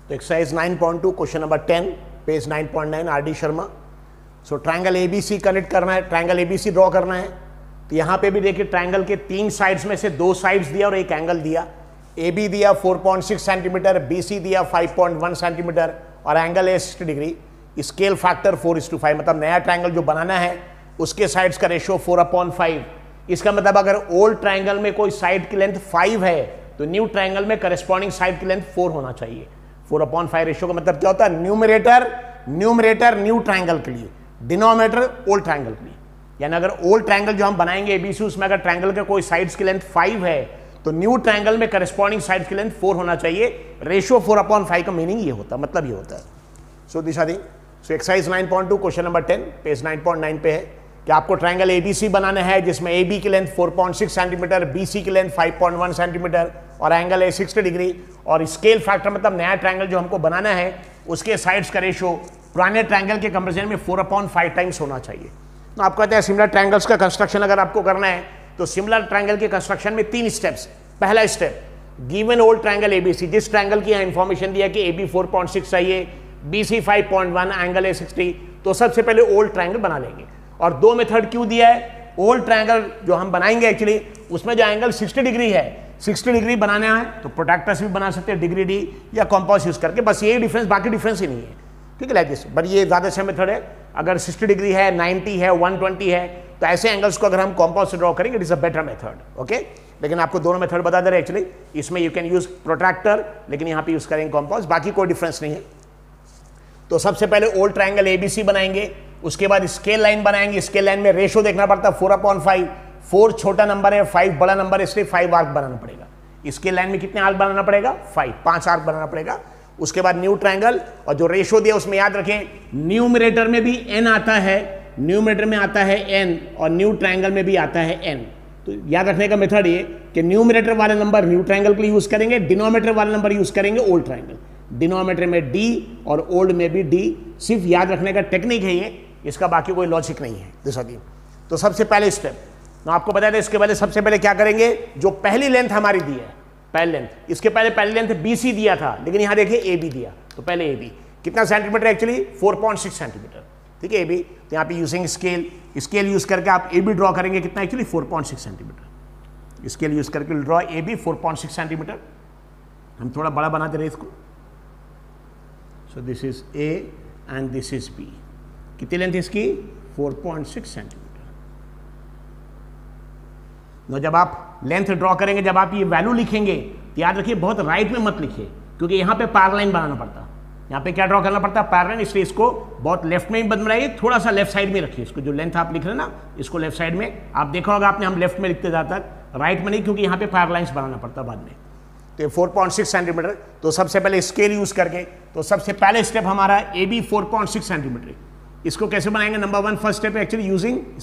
तो exercise 9.2 question number 10 page 9.9 R D Sharma. So triangle ABC connect करना है, triangle ABC draw करना है। तो यहाँ पे भी देखिए ट्रायंगल के 3 साइड्स में से 2 साइड्स दिया और एक एंगल दिया। ए बी दिया 4.6 सेंटीमीटर, बी सी दिया 5.1 सेंटीमीटर और एंगल है 60 डिग्री। स्केल फैक्टर 4:5, मतलब नया ट्रायंगल जो बनाना है उसके साइड्स का रेशियो 4/5। इसका मतलब अगर ओल्ड ट्रायंगल में कोई साइड की लेंथ 5 है तो न्यू ट्रायंगल में करस्पॉन्डिंग साइड की लेंथ 4 होना चाहिए। 4/5 रेशियो का मतलब क्या होता है, न्यूमरेटर न्यू ट्रायंगल के लिए, डिनोमिनेटर ओल्ड ट्रायंगल के लिए। यानी अगर ओल्ड ट्रायंगल जो हम बनाएंगे एबीसी, उसमें अगर ट्रायंगल के कोई साइड्स की लेंथ 5 है तो न्यू ट्रायंगल में करस्पॉन्डिंग साइड की लेंथ 4 होना चाहिए। रेशियो 4/5 का मीनिंग ये होता है, मतलब ये होता है। सो दिशा दी, so exercise 9.2 question number 10 page 9.9 पे है कि आपको ट्रायंगल एबीसी बनाना है जिसमें ए बी की लेंथ 4.6 सेंटीमीटर, बी सी की लेंथ 5.1 सेंटीमीटर और एंगल है 60 डिग्री। और स्केल फैक्टर मतलब नया ट्रायंगल जो हमको बनाना है उसके साइड्स का रेशियो पुराने ट्रायंगल के कंपेरिजन में 4/5 टाइम्स होना चाहिए। तो आप कहते हैं सिमिलर ट्रायंगल्स का कंस्ट्रक्शन अगर आपको करना है तो सिमिलर ट्रायंगल के कंस्ट्रक्शन में 3 स्टेप्स। पहला step, given old triangle ABC, जिस ट्रायंगल की यहाँ इंफॉर्मेशन दिया कि AB 4.6 चाहिए, BC 5.1, एंगल है 60, तो सबसे पहले ओल्ड ट्रायंगल बना लेंगे। और 2 मेथड क्यों दिया है, ओल्ड ट्रायंगल जो हम बनाएंगे एक्चुअली उसमें जो एंगल 60 डिग्री है, 60 डिग्री बनाना है तो प्रोट्रैक्टर से भी बना सकते हैं डिग्री डी या कॉम्पास यूज करके, बस यही डिफरेंस, बाकी डिफरेंस ही नहीं है। ठीक है, लाइक दिस। बट ये ज़्यादा अच्छा मेथड है। अगर 60 डिग्री है, 90 है, 120 है तो ऐसे एंगल्स को अगर हम कॉम्पास से ड्रॉ करेंगे it is a better method. Okay, लेकिन आपको दोनों मेथड बता दे रहे एक्चुअली। इसमें यू कैन यूज प्रोट्रैक्टर, लेकिन यहाँ पे यूज करेंगे कॉम्पास, बाकी कोई डिफरेंस नहीं है। तो सबसे पहले ओल्ड ट्रायंगल एबीसी बनाएंगे, उसके बाद स्केल लाइन बनाएंगे। स्केल लाइन में रेशियो देखना पड़ता है 4/5। 4 छोटा नंबर है, 5 बड़ा नंबर है, इसलिए 5 आर्क बनाना पड़ेगा। स्केल लाइन में कितने आर्क बनाना पड़ेगा, 5 आर्क बनाना पड़ेगा। उसके बाद न्यू ट्रायंगल, और जो रेशियो दिया उसमें याद रखें न्यूमरेटर में भी n आता है, न्यूमरेटर में आता है n और न्यू ट्रायंगल में भी आता है n। तो याद रखने का मेथड ये कि न्यूमरेटर वाले नंबर न्यू ट्रायंगल के लिए यूज करेंगे, डिनोमिनेटर वाले नंबर यूज करेंगे ओल्ड ट्रायंगल। डिनोमिनेटर में d और ओल्ड में भी d, सिर्फ याद रखने का टेक्निक है ये, इसका बाकी कोई लॉजिक नहीं है। दिशा दी, तो सबसे पहले स्टेप मैं आपको बता दें। इसके पहले सबसे पहले क्या करेंगे, जो पहली लेंथ हमारी दी है, पहली लेंथ, इसके पहले पहली लेंथ BC दिया था, लेकिन यहां देखिए AB दिया, तो पहले AB कितना सेंटीमीटर एक्चुअली 4.6 सेंटीमीटर। ठीक है, AB, तो यहाँ पे यूजिंग स्केल यूज करके आप AB ड्रॉ करेंगे कितना एक्चुअली 4.6 सेंटीमीटर। स्केल यूज करके ड्रॉ AB 4.6 सेंटीमीटर। हम थोड़ा बड़ा बना दे रहे इसको। सो this is A and this is B। कितनी लेंथ इसकी 4.6 सेंटीमीटर। जब आप लेंथ ड्रॉ करेंगे, जब आप ये वैल्यू लिखेंगे तो याद रखिए बहुत राइट में मत लिखिए, क्योंकि यहाँ पे पैरेलल बनाना पड़ता है। यहाँ पे क्या ड्रॉ करना पड़ता है, पैरेलल, इसलिए इसको बहुत लेफ्ट में ही बनाइए, थोड़ा सा लेफ्ट साइड में रखिए इसको। जो लेंथ आप लिख रहे हैं ना, इसको लेफ्ट साइड में। आप देखा होगा आपने, हम लेफ्ट में लिखते ज़्यादातर, राइट में नहीं, क्योंकि यहाँ पे पैरेलल बनाना पड़ता है बाद में। तो 4.6 सेंटीमीटर। तो सबसे पहले स्केल यूज करके, तो सबसे पहले स्टेप हमारा AB 4.6 सेंटीमीटर। इसको कैसे बनाएंगे, number 1 first step actually using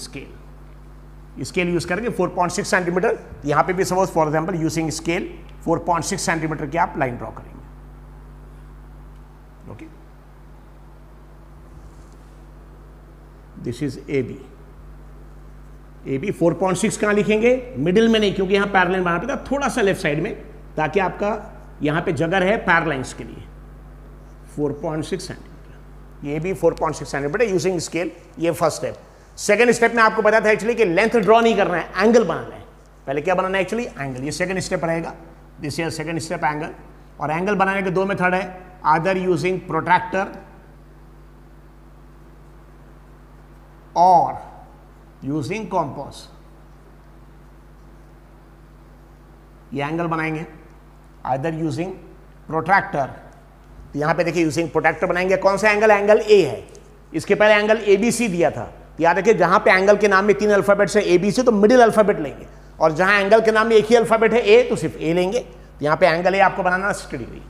scale use करके 4.6 सेंटीमीटर। यहाँ पे भी suppose for example using scale 4.6 centimetre की आप लाइन ड्रॉ करेंगे। ओके, दिस इज AB 4.6 कहाँ लिखेंगे, मिडिल में नहीं, क्योंकि यहाँ पैरेलल बनाना पड़ेगा, थोड़ा सा लेफ्ट साइड में, ताकि आपका यहाँ पे जगह है पैरेलल्स के लिए। 4.6 सेंटीमीटर, ये भी 4.6 सेंटीमीटर यूजिंग स्केल। ये फर्स्ट स्टेप। सेकंड स्टेप में आपको पता था एक्चुअली कि लेंथ ड्रॉ नहीं करना है, एंगल बनाना है। पहले क्या बनाना है एक्चुअली, एंगल। ये सेकंड स्टेप रहेगा, this is second step, angle. और एंगल बनाने के 2 मेथड है, आदर यूजिंग प्रोट्रैक्टर और यूजिंग कॉम्पास। ये एंगल बनाएंगे आदर यूजिंग प्रोट्रैक्टर। तो यहां पे देखिए यूजिंग प्रोट्रैक्टर बनाएंगे। कौन सा एंगल, एंगल A है। इसके पहले एंगल ABC दिया था। याद रखिए जहां पे एंगल के नाम में 3 अल्फाबेट्स है ABC, तो मिडिल अल्फाबेट लेंगे, और जहां एंगल के नाम में एक ही अल्फाबेट है A, तो सिर्फ A लेंगे। तो यहां पे एंगल A आपको बनाना 60 डिग्री।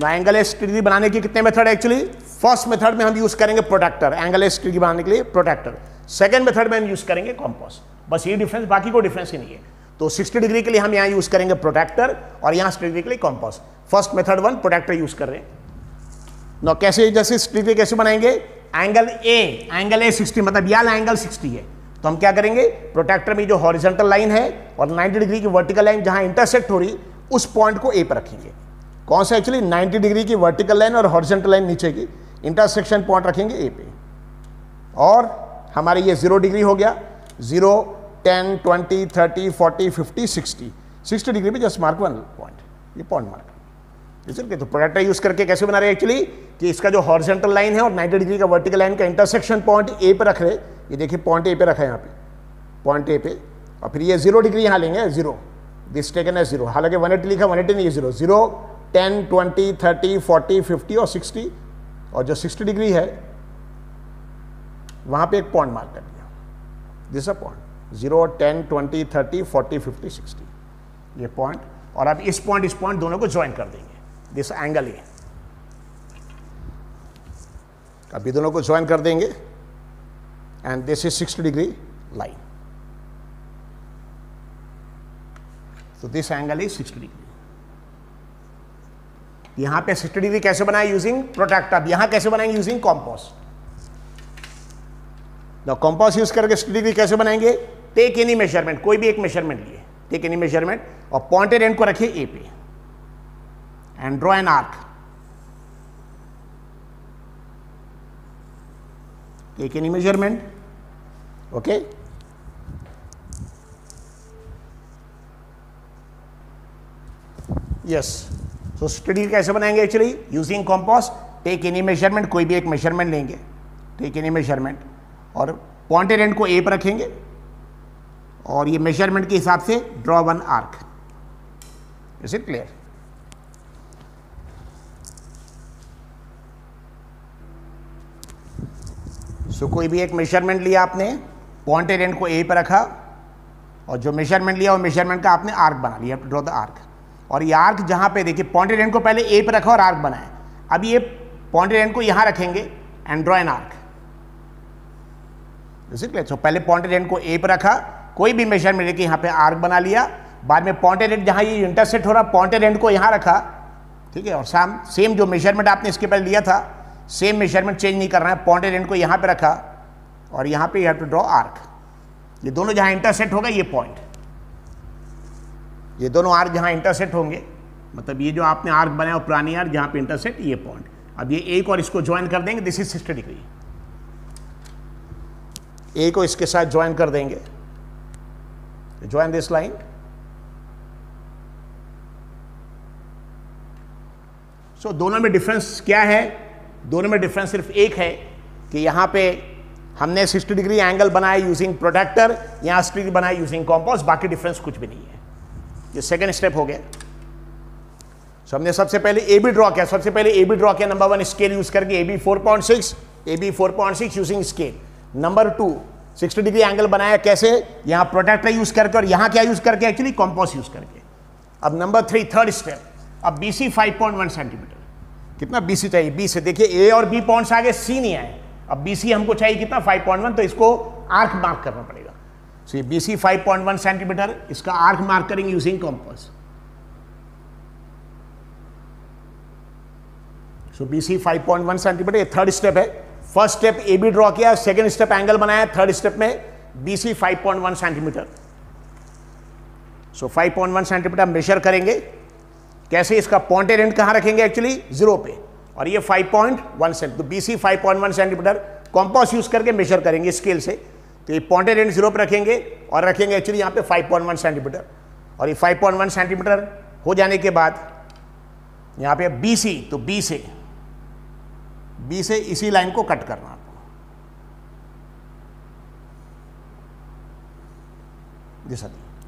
एंगल A 60 डिग्री बनाने के कितने मेथड है एक्चुअली, फर्स्ट मेथड में हम यूज करेंगे प्रोट्रैक्टर, एंगल A 60 डिग्री बनाने के लिए प्रोट्रैक्टर। सेकंड मेथड में हम यूज करेंगे कॉम्पास। बस ये डिफरेंस, बाकी कोई डिफरेंस ही नहीं है। तो 60 डिग्री के लिए हम यहाँ यूज करेंगे प्रोट्रैक्टर और यहाँ 60 डिग्री के लिए compass. First method 1 protractor use कर रहे हैं। नो कैसे, जैसे 60 डिग्री कैसे बनाएंगे, एंगल A 60, मतलब यह एंगल 60 है, तो हम क्या करेंगे, प्रोट्रैक्टर में जो हॉरिजॉन्टल लाइन है और 90 डिग्री की वर्टिकल लाइन जहां इंटरसेक्ट हो रही, उस पॉइंट को A पर रखेंगे। कौन सा एक्चुअली 90 डिग्री की वर्टिकल लाइन और हॉरिजॉन्टल लाइन नीचे की, इंटरसेक्शन पॉइंट रखेंगे ए पे, और हमारे ये 0 डिग्री हो गया, 0, 10, 20, 30, 40, 50, 60 डिग्री पे जस्ट मार्क वन पॉइंट, ये पॉइंट मार्क। इसलिए तो प्रोडक्टर यूज करके कैसे बना रहे हैं एक्चुअली कि इसका जो हॉरिजॉन्टल लाइन है और 90 डिग्री का वर्टिकल लाइन का इंटरसेक्शन पॉइंट ए पे रख रहे, ये देखिए पॉइंट ए पे रखा है यहाँ पे, पॉइंट ए पे, और फिर ये 0 डिग्री यहाँ लेंगे, 0, दिस टेकन है 0, हालांकि 180 लिखा, 180 नहीं, 0, 0, 10, 20, 30, 40, 50 और 60, और जो 60 डिग्री है वहां पे एक पॉइंट मार्क कर दिया, दिस अ पॉइंट, 0, 10, 20, 30, 40, 50, 60, ये पॉइंट, और अब इस पॉइंट दोनों को ज्वाइन कर देंगे, दिस एंगल ए, अभी दोनों को ज्वाइन कर देंगे, and this is 60 degree line, तो दिस एंगल इज 60 डिग्री। यहां पे 60 डिग्री कैसे बनाए यूजिंग प्रोट्रैक्टर, अब यहां कैसे बनाएंगे यूजिंग कॉम्पास। कॉम्पास यूज करके 60 डिग्री कैसे बनाएंगे, टेक एनी मेजरमेंट, कोई भी एक मेजरमेंट लिए, टेक एनी मेजरमेंट, और पॉइंटेड एंड को रखिए ए पे, and draw an arc, take any measurement, okay, yes. So 60 degree कैसे बनाएंगे actually using compass, take any measurement, कोई भी एक मेजरमेंट लेंगे, टेक एनी मेजरमेंट, और पॉइंटेड एंड को ए पर रखेंगे, और ये मेजरमेंट के हिसाब से draw one arc, is it clear. So कोई भी एक मेजरमेंट लिया आपने, पॉइंटेड एंड को ए पर रखा, और जो मेजरमेंट लिया वो मेजरमेंट का आपने आर्क बना लिया, ड्रॉ द आर्क, और ये आर्क जहां पे देखिए पॉइंटेड एंड को पहले ए पर रखा और आर्क बनाया, अब ये पॉइंटेड एंड को यहां रखेंगे end draw an arc, is it clear. So पहले पॉइंटेड एंड को ए पर रखा, कोई भी मेजरमेंट लेके यहाँ पे आर्क बना लिया, बाद में पॉइंटेड एंड जहाँ ये इंटरसेक्ट हो रहा पॉइंटेड एंड को यहाँ रखा, ठीक है, और सेम जो मेजरमेंट आपने इसके पहले लिया था, सेम मेजरमेंट चेंज नहीं करना है, पॉइंटेड एंड को यहाँ पे रखा, और यहाँ पे you have to draw arc, ये दोनों जहाँ इंटरसेक्ट होगा ये पॉइंट, ये दोनों आर्क जहाँ इंटरसेक्ट होंगे, मतलब ये जो आपने आर्क बनाया और पुरानी आर्क जहाँ पे इंटरसेक्ट, ये पॉइंट, अब ये एक और इसको ज्वाइन कर देंगे, दिस इज 60 डिग्री, ए को इसके साथ ज्वाइन कर देंगे, ज्वाइन दिस लाइन, सो दोनों में डिफरेंस क्या है, दोनों में डिफरेंस सिर्फ एक है कि यहां पे हमने 60 डिग्री एंगल बनाया यूजिंग प्रोट्रैक्टर, यहां 60 डिग्री बनाया यूजिंग कॉम्पास, बाकी डिफरेंस कुछ भी नहीं है। ये सेकंड स्टेप हो गया। सो हमने सबसे पहले ए बी ड्रॉ किया, सबसे पहले ए बी ड्रॉ किया, नंबर 1 स्केल यूज करके A B 4.6 using scale. Number 2 60 degree angle बनाया कैसे, यहां प्रोट्रैक्टर यूज करके, और यहां क्या यूज करके एक्चुअली कॉम्पास यूज करके। अब नंबर 3 थर्ड स्टेप, अब बीसी 5.1 सेंटीमीटर, कितना बीसी चाहिए, बी से देखिए ए और बी पॉइंट्स आगे, सी नहीं आए, अब बीसी हमको चाहिए कितना 5.1, तो इसको आर्क मार्क करना पड़ेगा। सो ये बीसी 5.1 सेंटीमीटर, इसका आर्क मार्क करेंगे using compass. So BC 5.1 centimetre, ये थर्ड स्टेप है। First step A B draw किया, सेकंड स्टेप एंगल बनाया, थर्ड स्टेप में BC 5.1 centimetre. So 5.1 centimetre measure करेंगे, कैसे, इसका पॉइंटेड एंड कहां रखेंगे एक्चुअली 0 पे, और ये 5.1 सेंटीमीटर, तो बीसी 5.1 सेंटीमीटर कॉम्पास यूज करके मेजर करेंगे स्केल से, तो ये पॉइंटेड एंड 0 पे रखेंगे, और रखेंगे एक्चुअली यहाँ पे 5.1 सेंटीमीटर, और ये 5.1 सेंटीमीटर हो जाने के बाद यहाँ पे बीसी, तो बी से इसी लाइन को कट करना आपको,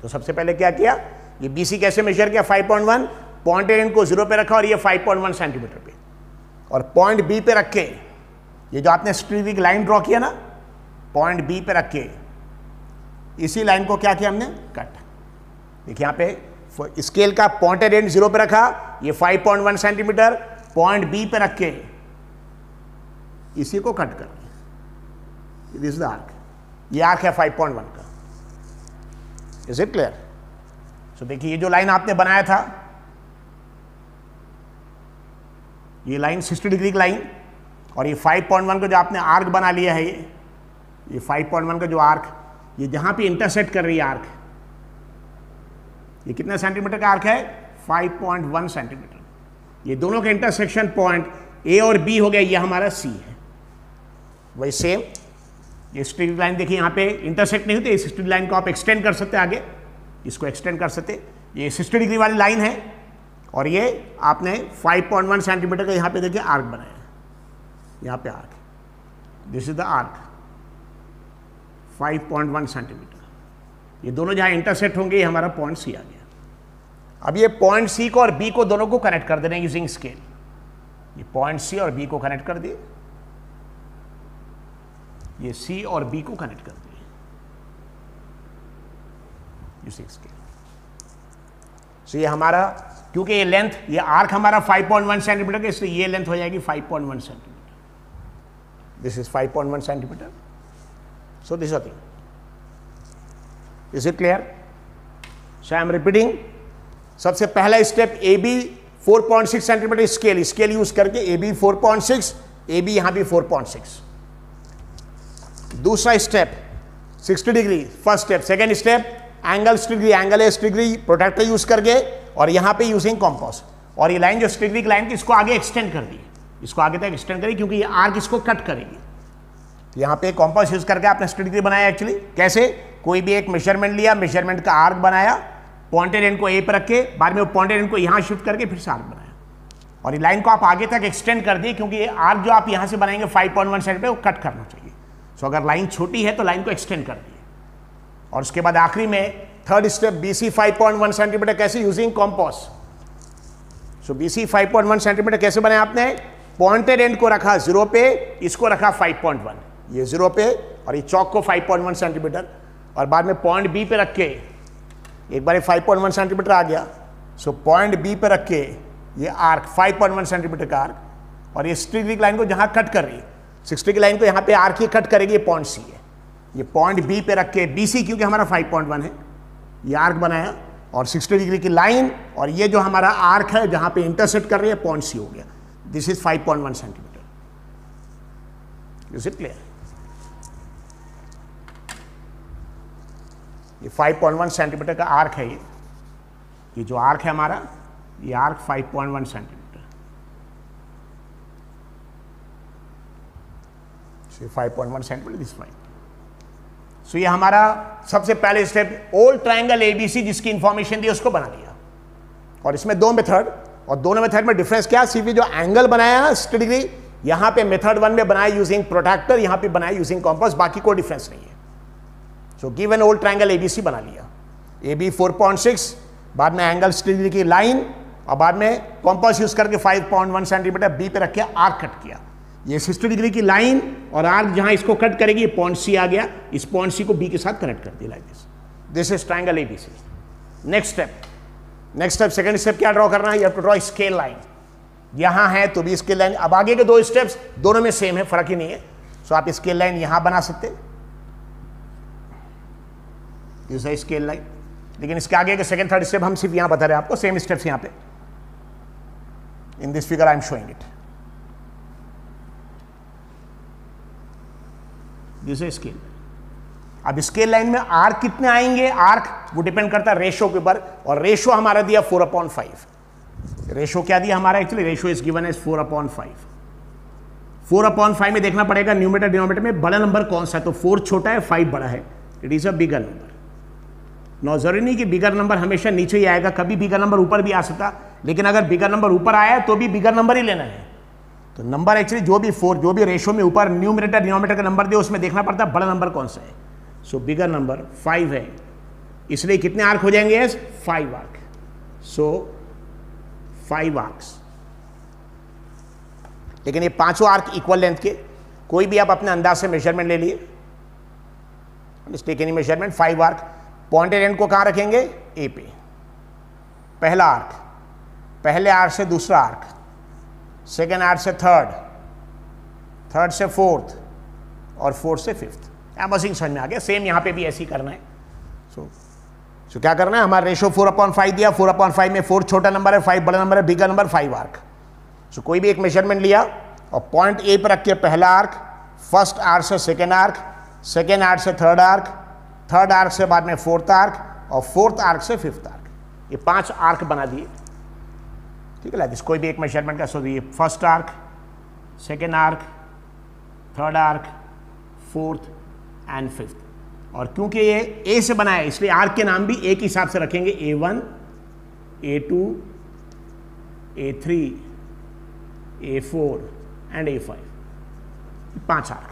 तो सबसे पहले क्या किया, ये बीसी कैसे मेजर किया 5.1, पॉइंटेड एंड को 0 पे रखा, और ये 5.1 सेंटीमीटर पे, और पॉइंट बी पे रख के, ये जो आपने स्ट्रीक लाइन ड्रॉ किया ना, पॉइंट बी पे रख के इसी लाइन को क्या किया हमने, कट। देखिए यहाँ पे स्केल का पॉइंटेड एंड 0 पे रखा, ये 5.1 सेंटीमीटर, पॉइंट बी पे रख के इसी को कट कर, दिस द आर्क, ये आर्क है 5.1 का, इज इट क्लियर। सो देखिए ये जो लाइन आपने बनाया था, ये लाइन 60 डिग्री की लाइन, और ये 5.1 का जो आपने आर्क बना लिया है, ये 5.1 का जो आर्क, ये जहां पे इंटरसेक्ट कर रही है आर्क, ये कितने सेंटीमीटर का आर्क है 5.1 सेंटीमीटर, ये दोनों का इंटरसेक्शन पॉइंट ए और बी हो गया, ये हमारा सी है। वही सेम ये स्ट्रेट लाइन देखिए यहाँ पे इंटरसेक्ट नहीं होती, इस स्ट्रेट लाइन को आप एक्सटेंड कर सकते आगे, इसको एक्सटेंड कर सकते। ये 60 डिग्री वाली लाइन है और ये आपने 5.1 सेंटीमीटर का यहाँ पे देखिए आर्क बनाया, यहाँ पे arc, this is the arc 5.1 centimetre. ये दोनों जहाँ इंटरसेक्ट होंगे ये हमारा पॉइंट सी आ गया। अब ये पॉइंट सी को और बी को दोनों को कनेक्ट कर देना यूजिंग स्केल। ये पॉइंट सी और बी को कनेक्ट कर दिए, ये सी और बी को कनेक्ट कर दिए यूजिंग स्केल। सो ये हमारा, क्योंकि ये लेंथ, ये आर्क हमारा 5.1 सेंटीमीटर का, इसलिए ये लेंथ हो जाएगी 5.1 centimetre. This is 5.1 centimetre. So this thing, is it clear? So I am repeating. सबसे पहला step A B 4.6 centimetre scale, scale use करके ए बी 4.6, ए बी यहां भी 4.6। दूसरा step 60 degree, first step. Second step angle 60 degree, angle 60 degree protractor use करके, और यहां पे यूजिंग कॉम्पास। और ये लाइन जो 60 डिग्री की लाइन थी इसको आगे एक्सटेंड कर दी, इसको आगे तक एक्सटेंड करी क्योंकि ये आर्क इसको कट करेगी। यहां पे कॉम्पास यूज करके आपने 60 डिग्री बनाया। एक्चुअली कैसे, कोई भी एक मेजरमेंट लिया, मेजरमेंट का आर्क बनाया, पॉइंटेड एंड को ए पर रख के, बाद में वो पॉइंटेड एंड को यहां शिफ्ट करके फिर से आर्क बनाया, और ये लाइन को आप आगे तक एक्सटेंड कर दिए क्योंकि ये आर्क जो आप यहां से बनाएंगे 5.1 सेंटीमीटर वो कट करना चाहिए। सो अगर लाइन छोटी है तो लाइन को एक्सटेंड कर दिए। और उसके बाद आखिरी में थर्ड स्टेप BC 5.1 सेंटीमीटर कैसे, यूजिंग कॉम्पास। सो BC 5.1 सेंटीमीटर कैसे बनाया आपने, पॉइंटेड एंड को रखा 0 पे, इसको रखा 5.1, ये 0 पे, और ये चौक को 5.1 सेंटीमीटर, और बाद में पॉइंट बी पे रख के, एक बार 5.1 सेंटीमीटर आ गया। सो पॉइंट बी पे रख के ये आर्क 5.1 सेंटीमीटर का आर्क, और ये 60 डिग्री लाइन को जहां कट कर रही है, 60 की लाइन को यहाँ पे आर्क ही कट करेगी, ये पॉइंट सी है। ये पॉइंट बी पे रख के, BC क्योंकि हमारा 5.1 है, ये आर्क बनाया, और 60 डिग्री की लाइन, और ये जो हमारा आर्क है जहां पे इंटरसेक्ट कर रही है पॉइंट सी हो गया। This is 5.1 centimetre. Is it clear? ये 5.1 सेंटीमीटर का आर्क है। ये जो आर्क है हमारा, ये आर्क 5.1 सेंटीमीटर। 5.1 centimetre, this 5। सो ये हमारा सबसे पहले स्टेप, ओल्ड ट्रायंगल ABC जिसकी इंफॉर्मेशन दी उसको बना दिया। और इसमें दो मेथड, और दोनों मेथड में डिफरेंस क्या, सिर्फ जो एंगल बनाया 60 डिग्री, यहां पे मेथड 1 में बनाया यूजिंग प्रोट्रैक्टर, यहां पे बनाया यूजिंग कॉम्पास, बाकी कोई डिफरेंस नहीं है। So given old triangle ABC बना लिया, AB 4.6, बाद में एंगल 60 डिग्री की लाइन, और बाद में कॉम्पास यूज करके 5.1 सेंटीमीटर बी पे रख के आर्क कट किया। ये 60 डिग्री की लाइन और आर्क जहां इसको कट करेगी, ये पॉइंट सी आ गया, इस पॉइंट सी को बी के साथ कनेक्ट कर दिया, like this. This is triangle ABC। Next step, second step क्या ड्रॉ करना है, you have to draw scale line. यहां है तो भी स्केल लाइन। अब आगे के दो स्टेप्स दोनों में सेम है, फर्क ही नहीं है। सो आप स्केल लाइन यहां बना सकते, दिस है स्केल लाइन। लेकिन इसके आगे के सेकंड थर्ड स्टेप हम सिर्फ यहां बता रहे हैं आपको, सेम स्टेप्स यहां पे in this figure I am showing it. This is scale. अब स्केल लाइन में आर्क कितने आएंगे, आर्क वो डिपेंड करता है रेशो के ऊपर, और रेशो हमारा दिया 4/5। रेशो क्या दिया हमारा, actually ratio is given as 4/5। 4/5 में देखना पड़ेगा न्यूमरेटर डिनोमिनेटर में बड़ा नंबर कौन सा है, तो 4 छोटा है, 5 बड़ा है, it is a bigger number. No जरूरी नहीं कि बिगर नंबर हमेशा नीचे ही आएगा, कभी बिगर नंबर ऊपर भी आ सकता, लेकिन अगर बिगर नंबर ऊपर आया तो भी बिगर नंबर ही लेना है। तो नंबर एक्चुअली जो भी 4, जो भी रेशो में ऊपर न्यूमरेटर डिनोमिनेटर का नंबर दे उसमें देखना पड़ता है बड़ा नंबर कौन सा है। सो बिगर नंबर 5 है, इसलिए कितने आर्क हो जाएंगे, 5 आर्क। सो 5 आर्क्स। लेकिन ये पांचों आर्क इक्वल लेंथ के, कोई भी आप अपने अंदाज से मेजरमेंट ले लिए, take any measurement. 5 arc, pointed end को कहां रखेंगे, ए पे। पहला आर्क, पहले आर्क से दूसरा आर्क, सेकेंड आर्क से थर्ड, थर्ड से फोर्थ, और फोर्थ से फिफ्थ। बस समझ में आ गया। सेम यहां पे भी ऐसे ही करना है। सो क्या करना है, हमारा रेशो 4/5 दिया, 4/5 में 4 छोटा नंबर है, 5 बड़ा नंबर है, बिगर नंबर 5 आर्क। सो कोई भी एक मेजरमेंट लिया और पॉइंट ए पर रख के पहला आर्क, फर्स्ट आर्क से सेकेंड आर्क, सेकेंड आर्क से थर्ड आर्क, थर्ड आर्क से बाद में फोर्थ आर्क, और फोर्थ आर्क से फिफ्थ आर्क। ये 5 आर्क बना दिए। ठीक है, कोई भी एक मेजरमेंट का। सो ये first arc, second arc, third arc, fourth and fifth. और क्योंकि ये ए से बना है इसलिए आर्क के नाम भी ए के हिसाब से रखेंगे, A1, A2, A3, A4 and A5, 5 arc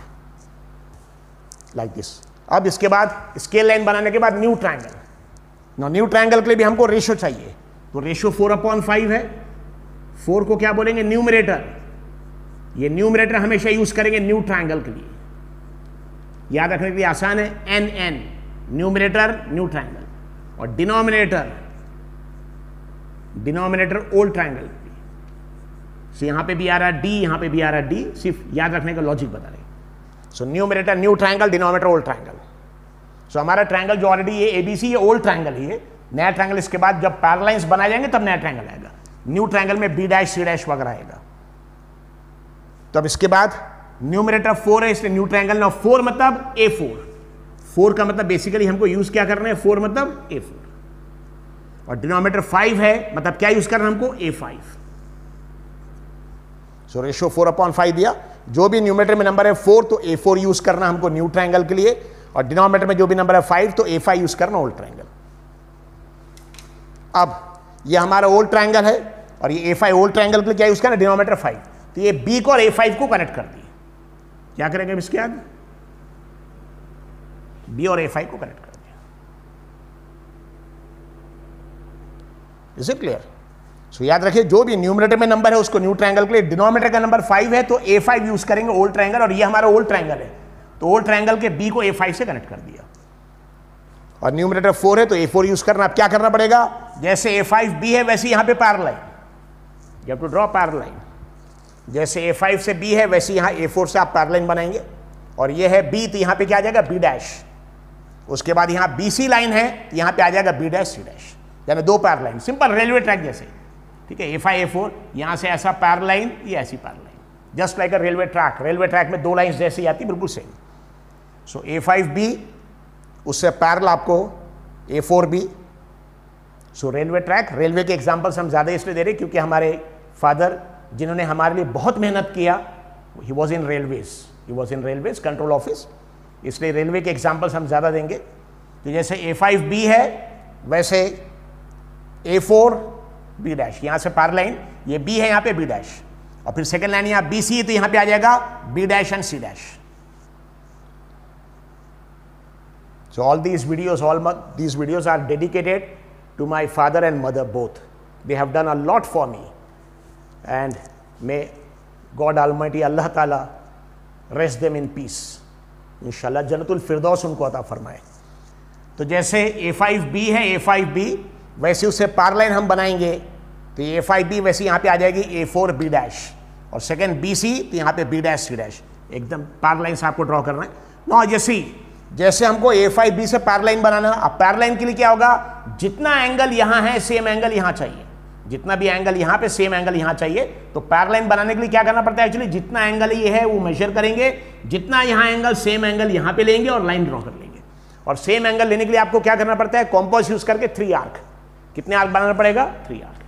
like this. अब इसके बाद स्केल लाइन बनाने के बाद न्यू ट्रायंगल। न्यू ट्रायंगल के लिए भी हमको रेशियो चाहिए, तो रेशियो 4/5 है। 4 को क्या बोलेंगे? न्यूमरेटर। ये न्यूमरेटर हमेशा यूज करेंगे न्यू ट्रायंगल के लिए, याद रखने के लिए आसान है। NN न्यूमरेटर न्यू ट्रायंगल, और डिनोमिनेटर ओल्ड ट्रायंगल। सो यहां पे भी आ रहा D, यहां पे भी आ रहा D, सिर्फ याद रखने का लॉजिक बता रहे। So numerator new triangle, denominator old triangle. So हमारा ट्रायंगल जो ऑलरेडी ये ABC ये ओल्ड ट्रायंगल ही है। नया ट्रायंगल इसके बाद जब पैरेललाइंस बनाए जाएंगे तब नया ट्रायंगल आएगा। न्यू ट्रायंगल में B', C' वगैरह आएगा। तब इसके बाद न्यूमरेटर 4 है इसलिए न्यू ट्रायंगल ना 4 मतलब A4। 4 का मतलब बेसिकली हमको यूज क्या करना है? 4 मतलब A4। और डिनोमिनेटर 5 है मतलब क्या यूज करना है हमको? A5। सो रेशियो 4/5 दिया। जो भी न्यूमरेटर में नंबर है 4 तो A4 यूज करना हमको न्यू ट्रायंगल के लिए, और डिनोमिनेटर में जो भी नंबर है 5 तो A5 यूज करना ओल्ड ट्रायंगल। अब ये हमारा ओल्ड ट्रायंगल है और ये A5 ओल्ड ट्रायंगल के लिए क्या यूज करना? डिनोमिनेटर 5। तो ये B को और A5 को कनेक्ट कर दिए। क्या करेंगे इसके बाद? B और A5 को कनेक्ट कर दिया। Is it clear? सो याद रखिए जो भी न्यूमरेटर में नंबर है उसको न्यू ट्रायंगल के लिए, डिनोमिनेटर का नंबर 5 है तो A5 यूज करेंगे ओल्ड ट्रायंगल, और ये हमारा ओल्ड ट्रायंगल है तो ओल्ड ट्रायंगल के B को A5 से कनेक्ट कर दिया। और न्यूमरेटर 4 है तो A4 यूज करना। अब क्या करना पड़ेगा? जैसे A5 B है वैसे यहां पे parallel line, you have to draw parallel line. जैसे A5 से B है वैसे यहां A4 से आप पैरेलल लाइन बनाएंगे। और ये है B तो यहां पे क्या आ जाएगा? B'। उसके बाद यहां BC लाइन है यहां पे आ जाएगा B', C', यानी 2 parallel line, simple railway track जैसे। ठीक है, A5 A4 यहां से ऐसा पैरेलल लाइन, ये ऐसी पैरेलल लाइन, जस्ट लाइक अ रेलवे ट्रैक। रेलवे ट्रैक में 2 लाइंस जैसी आती बिल्कुल सेम। सो A5B उससे पैरेलल आपको A4B। सो रेलवे ट्रैक, रेलवे के एग्जांपल्स हम ज्यादा इसलिए दे रहे क्योंकि हमारे फादर जिन्होंने हमारे लिए बहुत मेहनत किया, he was in railways control office, इसलिए रेलवे के एग्जांपल्स हम ज्यादा देंगे। तो जैसे A5B है वैसे A4B', यहां से पैरेलल लाइन, ये B है यहां पे B', और फिर सेकंड लाइन यहां BC है तो यहां पे आ जाएगा B' and C'। So all these videos are dedicated to my father and mother both. They have done a lot for me, and may God Almighty Allah Ta'ala rest them in peace. इंशाल्लाह जन्नतुल फिरदौस उनको अता फरमाए। तो जैसे A5B है A5B वैसे उससे parallel line हम बनाएंगे तो A5B वैसे यहाँ पे आ जाएगी A4B', और सेकंड BC तो यहाँ पे B', C', एकदम पैरेलल लाइन से आपको ड्रॉ करना है ना। जैसे हमको A5B से पैरेलल लाइन बनाना, अब पैरेलल लाइन के लिए क्या होगा? जितना एंगल यहाँ है सेम एंगल यहाँ चाहिए, जितना भी एंगल यहाँ पे सेम एंगल यहाँ चाहिए। तो पैरेलल लाइन बनाने के लिए क्या करना पड़ता है? एक्चुअली जितना एंगल ये है वो मेजर करेंगे, जितना यहाँ एंगल सेम एंगल यहाँ पे लेंगे और लाइन ड्रॉ कर लेंगे। और सेम एंगल लेने के लिए आपको क्या करना पड़ता है? कॉम्पास यूज करके 3 आर्क। कितने आर्क बनाना पड़ेगा? 3 आर्क।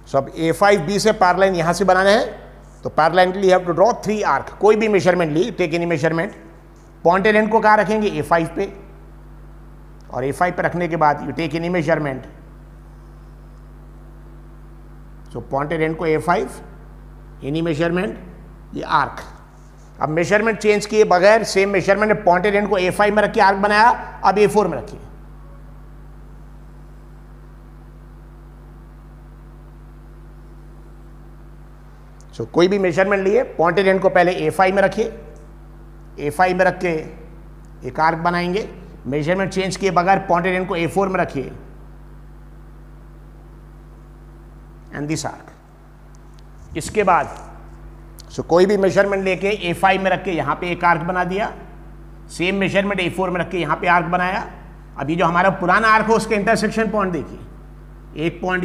सो अब A5B से पैरेलल लाइन यहां से बनाना है तो पैरेलल लाइन के लिए हैव टू ड्रॉ 3 आर्क। कोई भी मेजरमेंट ली, take any measurement. Pointed end को कहाँ रखेंगे? A5 पे, और A5 पे रखने के बाद you take any measurement. So pointed end को A5, एनी मेजरमेंट, ये आर्क। अब मेजरमेंट चेंज किए बगैर सेम मेजरमेंट में पॉइंटेड एंड को A5 में रखिए, आर्क बनाया, अब A4 में रखिए। सो कोई भी मेजरमेंट लिए, पॉइंटेड एंड को पहले A5 में रखिए, A5 में रख के एक आर्क बनाएंगे। मेजरमेंट चेंज किए बगैर पॉइंटेड एंड को A4 में रखिए, एंड दिस आर्क। इसके बाद कोई भी मेजरमेंट लेके A5 में रख के यहां पे एक आर्क बना दिया, सेम मेजरमेंट A4 में रख के यहां पे आर्क बनाया। अब ये जो हमारा पुराना आर्क है उसके इंटरसेक्शन पॉइंट देखिए, एक पॉइंट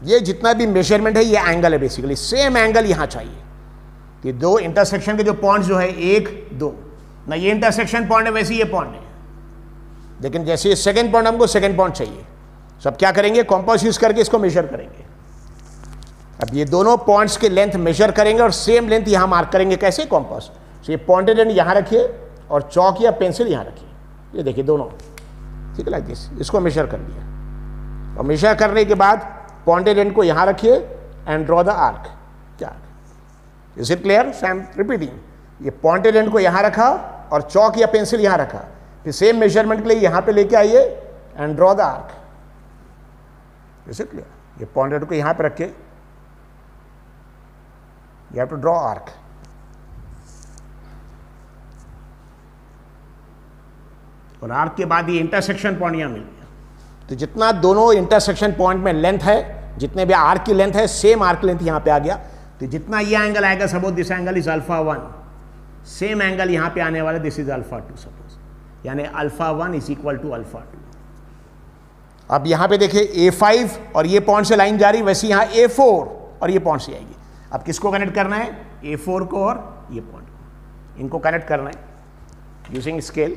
ये जितना भी मेजरमेंट है ये एंगल है, बेसिकली सेम एंगल यहां चाहिए। ये 2 इंटरसेक्शन के जो पॉइंट जो है 1 2 ना, ये इंटरसेक्शन पॉइंट है वैसे ये पॉइंट है, लेकिन जैसे ये सेकंड पॉइंट हमको सेकंड पॉइंट चाहिए, सब क्या करेंगे, कॉम्पास यूज करके इसको मेजर करेंगे। अब ये दोनों पॉइंट्स के लेंथ मेजर करेंगे और सेम लेंथ यहां मार्क करेंगे। कैसे, कॉम्पास। तो ये पॉइंटेड एंड यहां रखिए और चौक या पेंसिल यहां रखिए, ये देखिए दोनों, ठीक है, लाइक दिस। इसको मेजर कर लिया और मेजर करने के बाद पॉइंटेड एंड को यहां रखिए एंड ड्रॉ द आर्क। क्या, is it clear? So I am repeating. ये पॉइंटेड एंड को यहां रखा और चौक या पेंसिल यहां रखा, फिर सेम मेजरमेंट के लिए यहां पे लेके आइए and draw the arc. Is it clear? ये पॉइंटेड को यहां पे रख के you have to draw arc। और आर्क के बाद ये इंटरसेक्शन पॉइंट यहां मिल गया। तो जितना दोनों इंटरसेक्शन पॉइंट में लेंथ है, जितने भी आर्क की लेंथ है, सेम आर्क लेंथ यहां पे आ गया। तो जितना ये एंगल आएगा, suppose this angle is alpha 1, same angle यहां पे आने वाला दिस इज अल्फा 2 सपोज, यानी alpha 1 is equal to alpha 2। अब यहां पे देखिए A5 और ये पॉइंट से लाइन जा रही, वैसे यहां A4 और ये पॉइंट से आएगी। अब किसको कनेक्ट करना है, A4 को और ये पॉइंट को, इनको कनेक्ट करना है यूजिंग स्केल।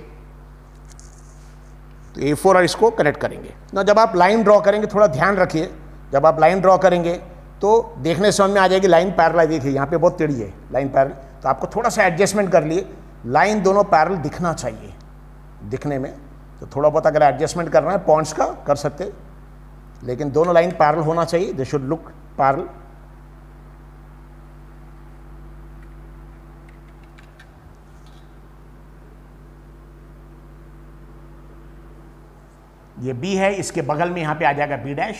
तो A4 और इसको कनेक्ट करेंगे ना। जब आप लाइन ड्रॉ करेंगे, थोड़ा ध्यान रखिए, जब आप लाइन ड्रॉ करेंगे तो देखने समझ में आ जाएगी लाइन पैरेलल। देखिए यहाँ पे बहुत टेढ़ी है लाइन पैरेलल, तो आपको थोड़ा सा एडजस्टमेंट कर लिए, लाइन दोनों पैरेलल दिखना चाहिए दिखने में। तो थोड़ा बहुत अगर एडजस्टमेंट करना है पॉइंट्स का कर सकते, लेकिन दोनों लाइन पैरेलल होना चाहिए, दे शुड लुक पैरेलल। ये B है, इसके बगल में यहां पे आ जाएगा B डैश।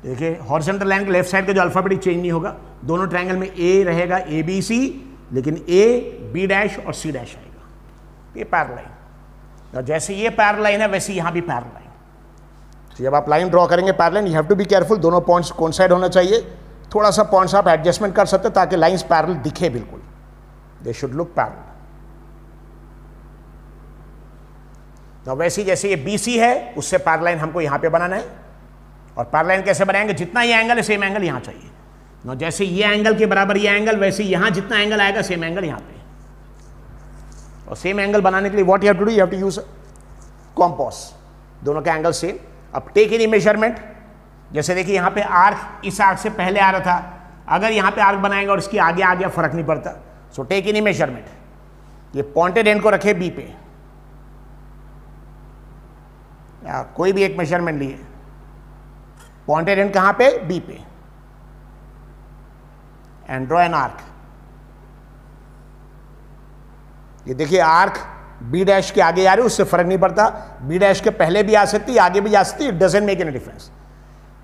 देखिए हॉरिजॉन्टल लाइन के लेफ्ट साइड का जो अल्फाबेटिक चेंज नहीं होगा, दोनों ट्रायंगल में A रहेगा ABC, लेकिन A B डैश और C डैश आएगा। ये पैरेलल लाइन, और जैसे ये पैरेलल लाइन है वैसे यहां भी पैरेलल लाइन। तो जब आप लाइन ड्रॉ करेंगे parallel line, you have to be careful, दोनों पॉइंट्स कोइंसाइड होना चाहिए। थोड़ा सा पॉइंट्स आप एडजस्टमेंट कर सकते ताकि लाइंस पैरेलल दिखे बिल्कुल, दे शुड लुक पैरेलल। तो वैसे जैसे ये BC है, उससे पैरेलल लाइन हमको यहां पे बनाना है। और पैरेलल लाइन कैसे बनाएंगे, जितना ये एंगल है सेम एंगल यहां चाहिए ना, जैसे ये एंगल के बराबर ये एंगल, वैसे यहां जितना एंगल आएगा सेम एंगल यहां पे। और सेम एंगल बनाने के लिए what you have to do, you have to use compass, दोनों का एंगल सेम। अब टेक एनी मेजरमेंट, जैसे देखिए यहां पे आर्क इस आर्क से पहले आ रहा था, अगर यहां पे आर्क बनाएंगे और इसके आगे आ गया फर्क नहीं पड़ता। सो टेक एनी मेजरमेंट, ये पॉइंटेड एंड को रखे B पे, या कोई भी एक मेजरमेंट लिए, पॉइंटेड एंड कहां पे, B पे, एंड ड्रॉ एन आर्क। ये देखिए आर्क B डैश के आगे आ रही है, उससे फर्क नहीं पड़ता, B डैश के पहले भी आ सकती है, आगे भी आ सकती है, it doesn't make any difference.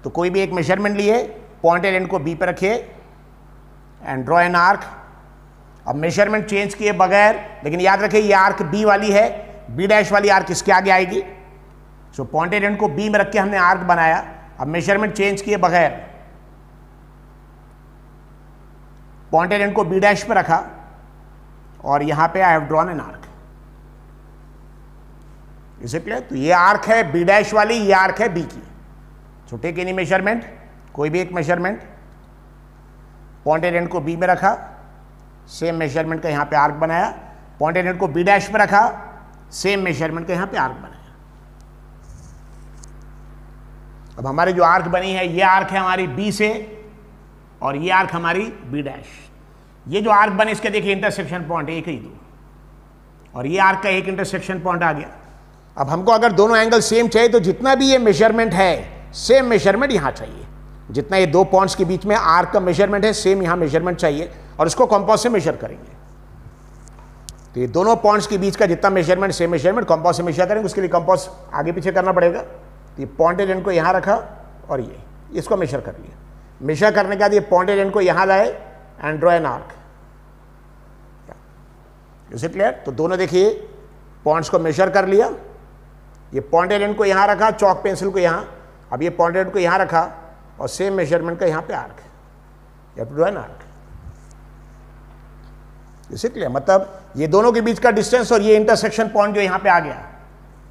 तो कोई भी एक मेजरमेंट लिए, पॉइंटेड एंड को B पे रखिए एंड ड्रॉ एन आर्क। अब मेजरमेंट चेंज किए बगैर, लेकिन याद रखिए ये आर्क B वाली है, B डैश वाली आर्क इसके आगे आएगी। सो पॉइंटेड एंड को B में रख के हमने आर्क बनाया। अब मेजरमेंट चेंज किए बगैर पॉइंटेड एंड को B डैश पे रखा और यहां पे I have drawn N arc. Is it clear? तो ये आर्क है B डैश वाली, ये आर्क है B की। सो टेक एनी मेजरमेंट, कोई भी एक मेजरमेंट, पॉइंटेड एंड को B में रखा, सेम मेजरमेंट का यहां पे आर्क बनाया, पॉइंटेड एंड को B डैश पे रखा, सेम मेजरमेंट का यहां पे आर्क बनाया। अब हमारी जो आर्क बनी है, ये आर्क है हमारी B से और ये आर्क हमारी B डैश। ये जो आर्क बने इसके देखिए इंटरसेक्शन पॉइंट एक ही दो, और ये आर्क का एक इंटरसेक्शन पॉइंट आ गया। अब हमको अगर दोनों एंगल सेम चाहिए तो जितना भी ये मेजरमेंट है सेम मेजरमेंट यहां चाहिए। जितना ये दो पॉइंट्स के बीच में आर्क का मेजरमेंट है सेम यहां मेजरमेंट चाहिए, और इसको कंपास से मेजर करेंगे। तो ये दोनों पॉइंट्स के बीच का जितना मेजरमेंट सेम मेजरमेंट कंपास से मेजर करेंगे। उसके लिए कंपास आगे पीछे करना पड़ेगा। तो ये पॉइंटेड एंड को यहां रखा और ये इसको मेजर कर लिया। मेजर करने के बाद ये पॉइंटेड एंड को यहां लाए and draw an arc. Is it clear? तो दोनों देखिए पॉइंट्स को मेजर कर लिया। ये पॉइंटेड एंड को यहां रखा, चॉक पेंसिल को यहां, अब ये पॉइंटेड एंड को यहां रखा और सेम मेजरमेंट का यहां पे arc. You have to draw an arc. Is it clear? मतलब ये दोनों के बीच का डिस्टेंस और ये इंटरसेक्शन पॉइंट जो यहां पे आ गया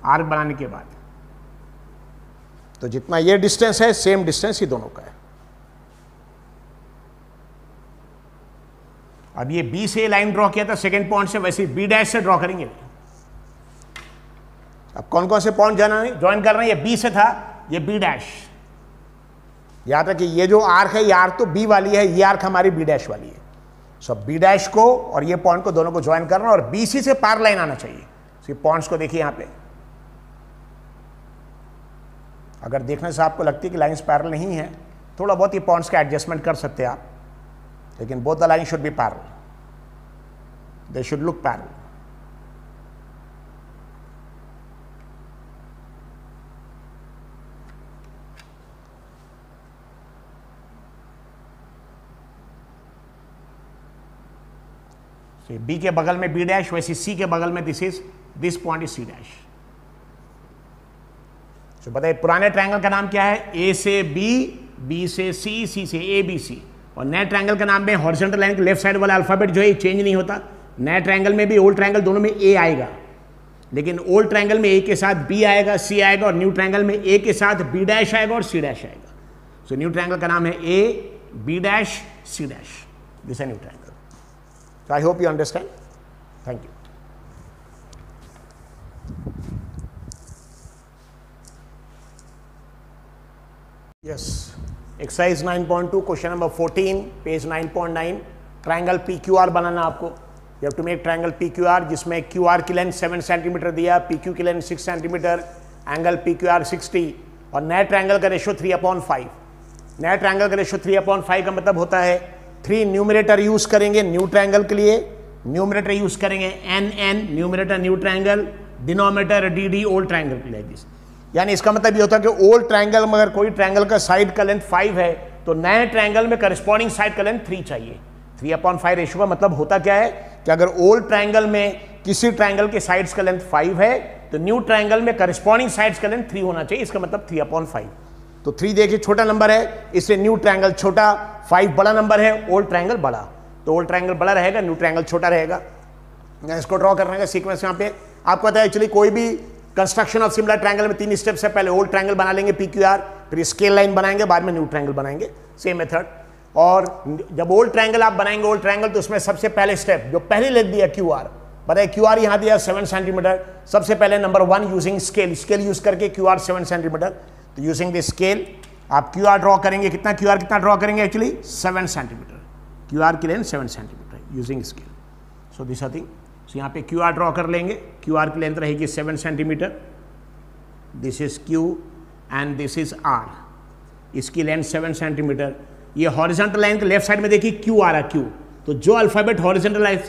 आर्क बनाने के बाद, तो जितना ये डिस्टेंस है सेम डिस्टेंस ही दोनों का है। अब ये B से लाइन ड्रॉ किया था सेकंड पॉइंट से, वैसे B डैश से ड्रॉ करेंगे। अब कौन कौन से पॉइंट ज्वाइन कर रहे हैं, ये बी से था, ये बी डैश, याद रखिए ये जो आर्क है ये आर्क तो बी वाली है, ये आर्क हमारी बी डैश वाली है। सो बी डैश को और ये पॉइंट को दोनों को ज्वाइन करना और बी सी से पैरेलल लाइन आना चाहिए। so, ये पॉइंट्स को देखिए यहां पे, अगर देखने से आपको लगती है कि लाइंस पैरेलल नहीं है, थोड़ा बहुत ये पॉइंट्स का एडजस्टमेंट कर सकते हैं आप, लेकिन both the line should be parallel, they should look parallel. B के बगल में बी डैश, वैसे सी के बगल में this point is C dash. तो बताइए पुराने ट्रायंगल का नाम क्या है, ए से बी, बी से सी, सी से ए, बी, सी। और नए ट्रायंगल का नाम में हॉरिजॉन्टल लाइन के लेफ्ट साइड वाला अल्फाबेट जो है चेंज नहीं होता। नए ट्रायंगल में भी ओल्ड ट्रायंगल दोनों में ए आएगा, लेकिन ओल्ड ट्रायंगल में ए के साथ बी आएगा, सी आएगा, और न्यू ट्रायंगल में ए के साथ बी डैश आएगा और सी डैश आएगा। सो न्यू ट्रायंगल का नाम है a, b dash, c dash, this है new triangle. So I hope you understand. Thank you. Yes. Exercise 9.2, question number 14, page 9.9. Triangle PQR बनाना आपको. You have to make triangle PQR जिसमें QR की length 7 centimetre दिया, PQ की length 6 centimetre, angle PQR 60 और नए triangle का ratio 3/5। नए triangle का रेशियो 3/5 का मतलब होता है 3 न्यूमरेटर यूज करेंगे न्यू ट्रायंगल के लिए, न्यूमरेटर यूज करेंगे NN numerator new triangle, denominator DD old triangle के लिए दिस। यानी इसका मतलब ये होता है कि ओल्ड ट्रायंगल में अगर कोई ट्रायंगल का साइड का लेंथ 5 है तो नए ट्रायंगल में करस्पॉन्डिंग साइड का लेंथ 3 चाहिए। 3/5 रेशियो का मतलब होता क्या है कि अगर ओल्ड ट्रायंगल में किसी ट्रायंगल के साइड्स का लेंथ 5 है तो न्यू ट्रायंगल में करस्पॉन्डिंग साइड्स का लेंथ 3 होना चाहिए। इसका मतलब 3/5। तो 3 देखिए छोटा नंबर है, इससे न्यू ट्रायंगल छोटा, 5 बड़ा नंबर है, ओल्ड ट्रायंगल बड़ा, तो ओल्ड ट्रायंगल बड़ा रहेगा, न्यू ट्रायंगल छोटा रहेगा। इसको ड्रॉ करने का सीक्वेंस यहाँ पे आपको पता है। एक्चुअली कोई भी कंस्ट्रक्शन ऑफ सिमिलर ट्रायंगल में 3 स्टेप्स है, पहले ओल्ड ट्रायंगल बना लेंगे PQR, फिर स्केल लाइन बनाएंगे, बाद में न्यू ट्रायंगल बनाएंगे, सेम मेथड। और जब ओल्ड ट्रायंगल आप बनाएंगे ओल्ड ट्रायंगल तो उसमें सबसे पहले स्टेप जो पहली लेंथ दिया QR, बताइए QR यहाँ दिया 7 सेंटीमीटर। सबसे पहले नंबर 1 यूजिंग स्केल यूज करके QR 7 सेंटीमीटर, तो यूजिंग द स्केल आप QR ड्रॉ करेंगे। कितना QR कितना ड्रॉ करेंगे, एक्चुअली 7 सेंटीमीटर, QR की length 7 centimetre using scale. So this thing, so यहाँ पे QR ड्रॉ कर लेंगे, QR की लेंथ रहेगी 7 centimetre, this is Q and this is R, इसकी लेंथ 7 सेंटीमीटर। ये हॉरिजॉन्टल लाइन के लेफ्ट साइड में देखिए Q आ रहा है, Q, तो जो अल्फाबेट हॉरिजॉन्टल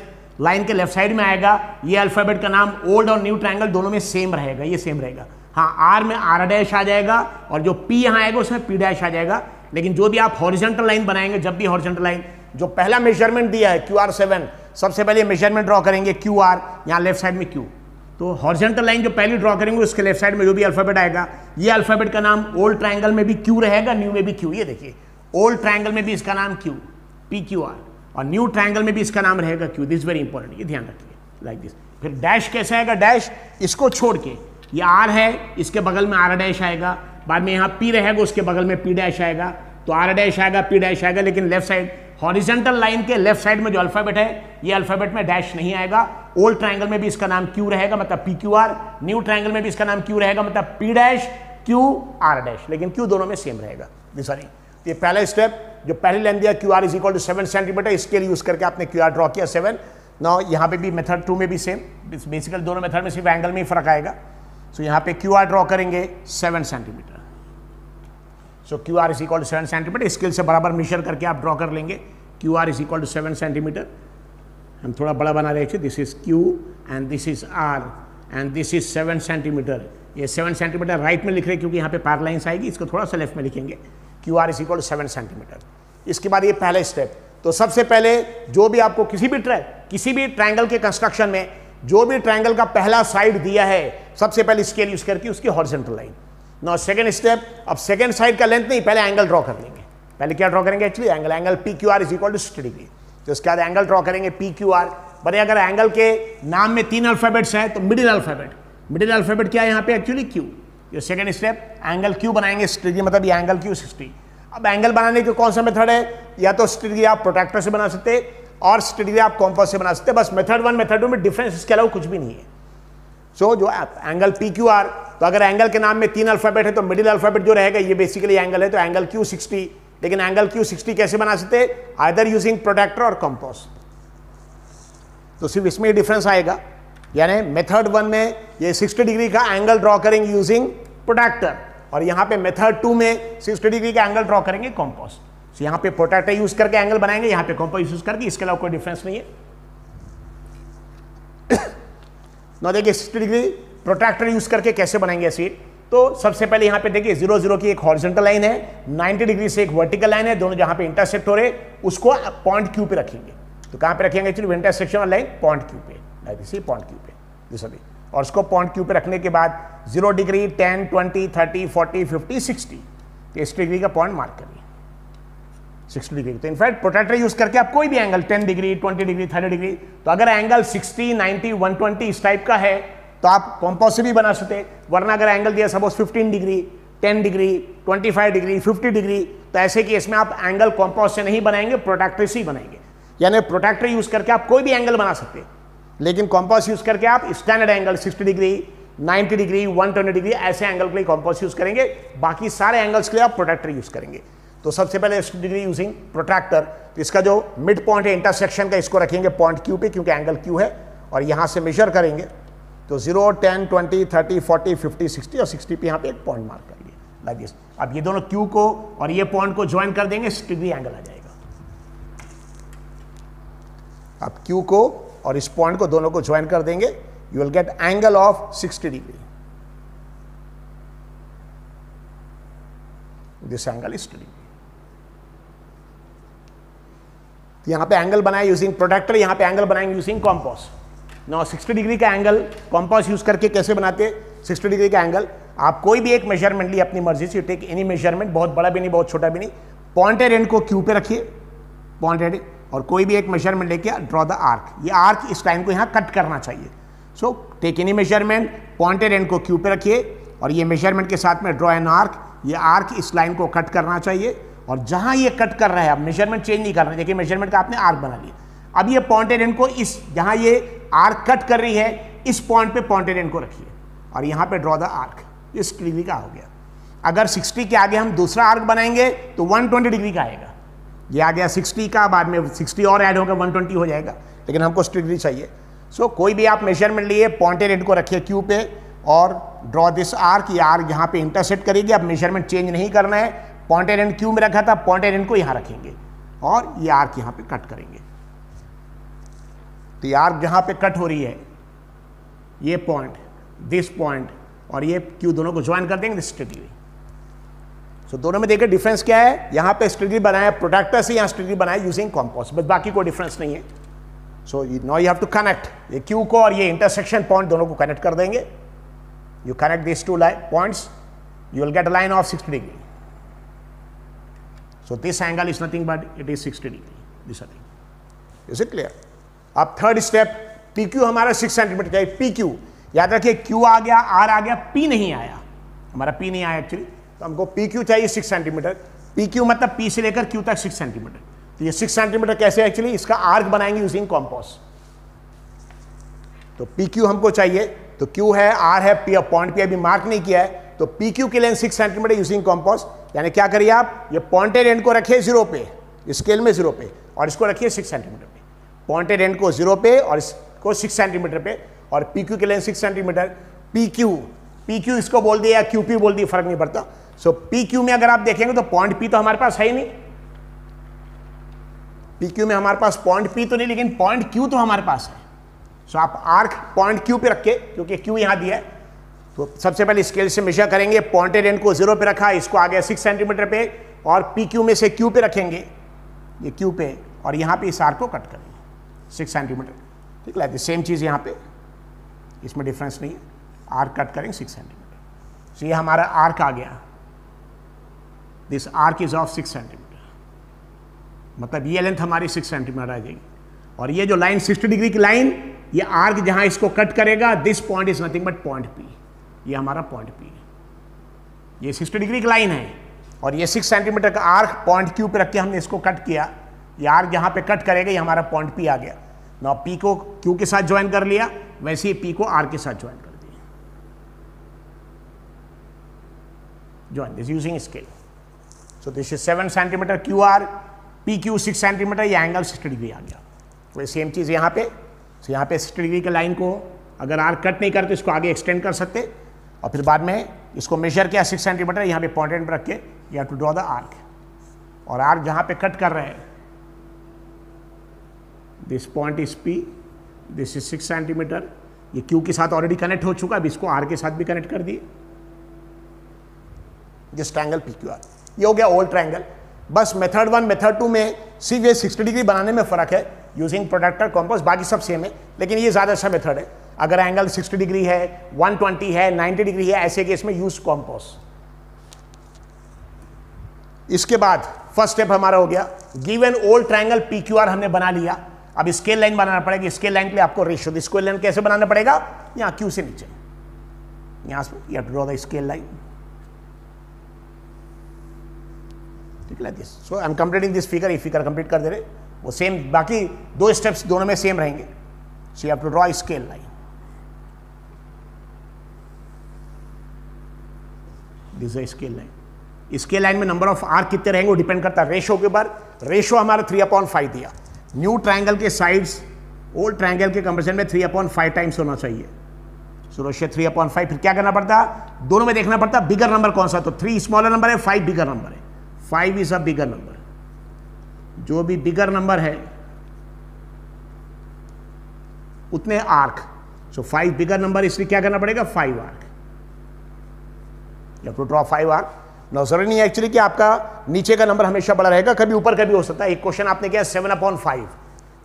लाइन के लेफ्ट साइड में आएगा ये अल्फाबेट का नाम ओल्ड और न्यू ट्रायंगल दोनों में सेम रहेगा, ये सेम रहेगा। हाँ, R में R डैश आ जाएगा और जो P यहाँ आएगा उसमें P डैश आ जाएगा। लेकिन जो भी आप हॉरिजॉन्टल लाइन बनाएंगे, जब भी हॉरिजॉन्टल लाइन जो पहला मेजरमेंट दिया है QR 7, सबसे पहले मेजरमेंट ड्रॉ करेंगे QR, यहाँ लेफ्ट साइड में Q। तो हॉरिजॉन्टल लाइन जो पहली ड्रॉ करेंगे उसके लेफ्ट साइड में जो भी अल्फाबेट आएगा ये अल्फाबेट का नाम ओल्ड ट्रायंगल में भी Q रहेगा, न्यू में भी Q। ये देखिए ओल्ड ट्रायंगल में भी इसका नाम Q, PQR, और न्यू ट्रायंगल में भी इसका नाम रहेगा Q। दिस वेरी इंपॉर्टेंट, ये ध्यान रखिए, लाइक दिस। फिर डैश कैसे आएगा, डैश इसको छोड़ के ये R है, इसके बगल में R डैश आएगा, बाद में यहाँ P रहेगा, उसके बगल में P डैश आएगा, तो R डैश आएगा, P डैश आएगा। लेकिन लेफ्ट साइड हॉरिजॉन्टल लाइन के लेफ्ट साइड में जो अल्फाबेट है ये अल्फाबेट में डैश नहीं आएगा। ओल्ड ट्रायंगल में भी इसका नाम Q रहेगा, मतलब PQR, न्यू ट्रायंगल में भी इसका नाम Q रहेगा, मतलब P dash Q R dash, लेकिन Q दोनों में सेम रहेगा। सॉरी, ये पहला स्टेप जो पहली लेंथ दिया QR is equal to 7 centimetre, scale use करके आपने QR ड्रॉ किया 7। नाउ यहाँ पे भी मेथड 2 में भी सेम, बेसिकली दोनों मेथड में सिर्फ एंगल में ही फर्क आएगा। सो यहाँ पे QR ड्रॉ करेंगे 7 centimetre. So QR is equal to 7 centimetre, scale से बराबर मेजर करके आप ड्रॉ कर लेंगे। QR is equal to 7 centimetre, हम थोड़ा बड़ा बना रहे थे, this is Q and this is R and this is 7 centimetre. ये 7 सेंटीमीटर राइट में लिख रहे हैं क्योंकि यहाँ पे पैरेलल लाइंस आएगी, इसको थोड़ा सा लेफ्ट में लिखेंगे। QR is equal to 7 centimetre. इसके बाद ये पहला स्टेप, तो सबसे पहले जो भी आपको किसी भी ट्रायंगल के कंस्ट्रक्शन में जो भी ट्रायंगल का पहला साइड दिया है सबसे पहले स्केल यूज करके उसकी horizontal line. Now second step, अब सेकंड साइड का लेंथ नहीं, पहले एंगल ड्रॉ कर लेंगे। पहले क्या ड्रॉ करेंगे, actually angle PQR is equal to 60 degree. तो इसके बाद एंगल ड्रॉ करेंगे PQR। बड़े अगर एंगल के नाम में 3 अल्फाबेट्स है तो मिडिल अल्फाबेट क्या है यहाँ पे, एक्चुअली Q। ये सेकंड स्टेप, एंगल Q बनाएंगे 60 डिग्री, मतलब ये एंगल Q 60। अब एंगल बनाने के कौन सा मेथड है, या तो 60 डिग्री आप प्रोट्रैक्टर से बना सकते और 60 डिग्री आप कॉम्पास से बना सकते हैं। बस मेथड 1 मेथड 2 में डिफरेंस इसके अलावा कुछ भी नहीं है। सो जो एंगल पी क्यू आर, तो अगर एंगल के नाम में 3 अल्फाबेट है तो मिडिल अल्फाबेट जो रहेगा ये बेसिकली एंगल है, तो एंगल क्यू 60। लेकिन एंगल क्यू 60 कैसे बना सकते हैं? आइदर यूजिंग प्रोट्रैक्टर और कंपास। तो सिर्फ इसमें डिफरेंस आएगा, यानी मेथड 1 में ये 60 डिग्री का एंगल ड्रॉ करेंगे यूजिंग प्रोट्रैक्टर, और यहां पे मेथड 2 में 60 डिग्री का एंगल ड्रॉ करेंगे कंपास। तो यहां पे प्रोट्रैक्टर यूज करके एंगल बनाएंगे, यहां पे कंपास यूज करके, इसके अलावा कोई डिफरेंस नहीं है। ना देखिए 60 डिग्री प्रोट्रैक्टर यूज करके कैसे बनाएंगे सीट। तो सबसे पहले यहां पे देखिए 0 0 की एक हॉरिजॉन्टल लाइन है, 90 डिग्री से एक वर्टिकल लाइन है, दोनों जहां पे इंटरसेक्ट हो रहे उसको पॉइंट क्यू पे रखेंगे। तो कहां पे रखेंगे एक्चुअली? इंटरसेक्शन वाला लाइन पॉइंट क्यू पे, लाइक दिस पॉइंट क्यू पे दिस अभी। और उसको पॉइंट क्यू पे रखने के बाद 0 डिग्री 10 20 30 40 50 60, तो 60 डिग्री का पॉइंट मार्क करिए 60 डिग्री। तो इनफैक्ट प्रोट्रैक्टर यूज करके आप कोई भी एंगल 10 डिग्री 20 डिग्री 30 डिग्री, तो अगर एंगल 60 90 120 इस टाइप का है तो आप कंपास से भी बना सकते। वरना अगर एंगल दिया suppose 15 degree 10 degree 25 degree 50 degree, तो ऐसे केस में आप एंगल कंपास से नहीं बनाएंगे, प्रोट्रैक्टर से ही बनाएंगे। यानी प्रोट्रैक्टर यूज करके आप कोई भी एंगल बना सकते हैं, लेकिन कंपास यूज करके आप standard angle 60 degree 90 degree 120 degree ऐसे एंगल के लिए कंपास यूज करेंगे, बाकी सारे एंगल्स के लिए आप प्रोट्रैक्टर यूज करेंगे। तो सबसे पहले 60 डिग्री यूजिंग प्रोट्रैक्टर, तो इसका जो मिड पॉइंट है इंटरसेक्शन का, इसको रखेंगे पॉइंट क्यू पे क्योंकि एंगल क्यू है, और यहां से मेजर करेंगे। तो 0 10 20 30 40 50 60 और 60 पे यहां पे एक पॉइंट मार्क करिए लाइक दिस। अब ये दोनों क्यू को और ये पॉइंट को ज्वाइन कर देंगे, 60 डिग्री एंगल आ जाएगा। अब क्यू को और इस पॉइंट को दोनों को ज्वाइन कर देंगे, you will get angle of 60 degree. This angle is 60 degree. यहां पे एंगल बनाए यूजिंग प्रोट्रैक्टर, यहां पे एंगल बनाएंगे यूजिंग कंपास। नाउ 60 डिग्री का एंगल कंपास यूज करके कैसे बनाते हैं? 60 डिग्री का एंगल आप कोई भी एक मेजरमेंट लिए अपनी मर्जी से, टेक एनी मेजरमेंट, बहुत बड़ा भी नहीं बहुत छोटा भी नहीं, पॉइंटेड एंड को क्यू पे रखिए पॉइंटेड, और कोई भी एक मेजरमेंट लेके ड्रॉ द आर्क। ये आर्क इस लाइन को यहां कट करना चाहिए। So take any measurement, pointed end को क्यू पे रखिए, और ये मेजरमेंट के साथ में ड्रॉ एन आर्क। ये आर्क इस लाइन को कट करना चाहिए, और जहां ये कट कर रहा है, अब मेजरमेंट चेंज नहीं करना है। देखिए मेजरमेंट का आपने आर्क बना लिया, अब ये पॉइंटेड एंड को इस जहां ये आर्क कट कर रही है इस पॉइंट पे पॉइंटेड एंड को रखिए, और यहां पे ड्रॉ द आर्क। इस डिग्री का हो गया। अगर 60 के आगे हम दूसरा आर्क बनाएंगे तो 120 डिग्री का आएगा। ये आ गया 60 का, बाद में 60 और ऐड होगा 120 हो जाएगा, लेकिन हमको 60 डिग्री चाहिए। सो कोई भी आप मेजरमेंट लिए, पॉइंटेड एंड को रखिए क्यू पे और ड्रॉ दिस आर्क। ये आर्क यहाँ पे इंटरसेक्ट करेगी। अब मेजरमेंट चेंज नहीं करना है, पॉइंटेड एंड क्यू में रखा था, पॉइंटेड एंड को यहाँ रखेंगे और ये आर्क यहाँ पे कट करेंगे। तो ये आर्क जहाँ पे कट हो रही है, ये पॉइंट, दिस पॉइंट और ये क्यू दोनों को ज्वाइन कर देंगे 60 डिग्री। सो दोनों में देखिए डिफरेंस क्या है, यहाँ पे 60 डिग्री बनाया प्रोट्रैक्टर से, यहाँ 60 डिग्री बनाया यूजिंग कंपास, बस बाकी कोई डिफरेंस नहीं है। So now you have to connect ये क्यू को और ये इंटरसेक्शन पॉइंट दोनों को कनेक्ट कर देंगे। You connect this two points, you will get a line of 60 degree. So this angle is nothing but it is 60 degree. This thing. Is it clear? अब third step, PQ हमारा 6 centimetre का है। PQ याद रखिए, Q आ गया, R आ गया, P नहीं आया, हमारा P नहीं आया एक्चुअली, तो हमको PQ चाहिए 6 सेंटीमीटर। PQ मतलब P से लेकर Q तक 6 सेंटीमीटर। तो ये 6 सेंटीमीटर कैसे एक्चुअली, इसका आर्क बनाएंगे यूजिंग कंपास। तो PQ हमको चाहिए, तो Q है, R है, P पॉइंट P अभी मार्क नहीं किया है, तो PQ की लेंथ 6 सेंटीमीटर यूजिंग कंपास। यानी क्या करिए आप, ये पॉइंटेड एंड को रखिए 0 पे, स्केल में 0 पे, और इसको रखिए 6 सेंटीमीटर पे। पॉइंटेड एंड को 0 पे और इसको 6 सेंटीमीटर पे, और PQ की लेंथ 6 सेंटीमीटर। PQ इसको बोल दिया या QP बोल दिया, फर्क नहीं पड़ता। सो PQ में अगर आप देखेंगे तो पॉइंट P तो हमारे पास है ही नहीं, PQ में हमारे पास पॉइंट P तो नहीं, लेकिन पॉइंट Q तो हमारे पास है। सो आप आर्क पॉइंट Q पे रखे, क्योंकि Q यहां दिया है। तो सबसे पहले स्केल से मेजर करेंगे, पॉइंटेड एंड को 0 पे रखा, इसको आ गया 6 सेंटीमीटर पे, और PQ में से Q पे रखेंगे, ये Q पे, और यहाँ पे इस आर्क को कट करेंगे 6 सेंटीमीटर। ठीक है, सेम चीज़ यहाँ पे, इसमें डिफरेंस नहीं है, आर्क कट करेंगे 6 सेंटीमीटर। सो ये हमारा आर्क आ गया, this arc is of 6 centimetre, मतलब ये लेंथ हमारी 6 सेंटीमीटर आ जाएगी। और ये जो लाइन 60 डिग्री की लाइन, ये आर्क जहाँ इसको कट करेगा, this point is nothing but point P, ये हमारा पॉइंट P है। ये 60 डिग्री की लाइन है, और ये 6 सेंटीमीटर का आर्क पॉइंट Q पे रख के हमने इसको कट किया। ये आर्क जहाँ पे कट करेगा, ये हमारा पॉइंट P आ गया। नाउ P को Q के साथ ज्वाइन कर लिया, वैसे ही P को R के साथ ज्वाइन कर दिया। join this using scale. So this is 7 centimeter QR, PQ 6 centimeter, ये एंगल 60 डिग्री आ गया. वही सेम चीज़ यहाँ पे. So यहाँ पे 60 डिग्री के लाइन को अगर आर्क कट नहीं करते इसको आगे एक्सटेंड कर सकते, और फिर बाद में इसको मेजर किया 6 सेंटीमीटर, यहाँ पे पॉइंट एंड पर रख के you have to draw the arc. और आर्क जहाँ पे कट कर रहे हैं, this point is P, this is 6 centimetre, ये Q के साथ ऑलरेडी कनेक्ट हो चुका, अब इसको R के साथ भी कनेक्ट कर दिए. दिस ट्रायंगल PQR, ये हो गया ओल्ड ट्रायंगल. बस मेथड 1 मेथड 2 में सिर्फ ये 60 डिग्री बनाने में फ़र्क है यूजिंग प्रोडक्टर कॉम्पोस, बाकी सब सेम है, लेकिन ये ज़्यादा अच्छा मेथड है. अगर एंगल 60 डिग्री है, 120 है, 90 डिग्री है, ऐसे केस में यूज कॉम्पोस. इसके बाद फर्स्ट स्टेप हमारा हो गया, गिवन ओल्ड ट्रायंगल PQR हमने बना लिया. अब स्केल लाइन बनाना पड़ेगा. स्केल लाइन के लिए आपको रेशियो, स्केल लाइन कैसे बनाना पड़ेगा, यहाँ Q से नीचे, यहाँ से you have to draw the scale line. ठीक है, this. So I am completing this figure. ये फिगर कंप्लीट कर दे रहे, वो सेम, बाकी दो स्टेप्स दोनों में सेम रहेंगे. So you have to draw scale line. This is scale line. Scale line में नंबर ऑफ आर्क कितने रहेंगे वो डिपेंड करता है रेशो के ऊपर. रेशो हमारा 3/5 दिया. न्यू ट्रायंगल के साइड्स ओल्ड ट्रायंगल के कंपैरिजन में 3/5 टाइम्स होना चाहिए. So ratio 3/5. फिर क्या करना पड़ता, दोनों में देखना पड़ता बिगर नंबर कौन सा. तो 3 स्मॉलर नंबर है, 5 बिगर नंबर है. 5 इज अ बिगर नंबर. जो भी बिगर नंबर है उतने आर्क. सो 5 बिगर नंबर, इसलिए क्या करना पड़ेगा, 5 arc. You have to draw 5 arc. No, जरूरी नहीं है एक्चुअली कि आपका नीचे का नंबर हमेशा बड़ा रहेगा, कभी ऊपर कभी हो सकता है. एक क्वेश्चन आपने किया 7/5,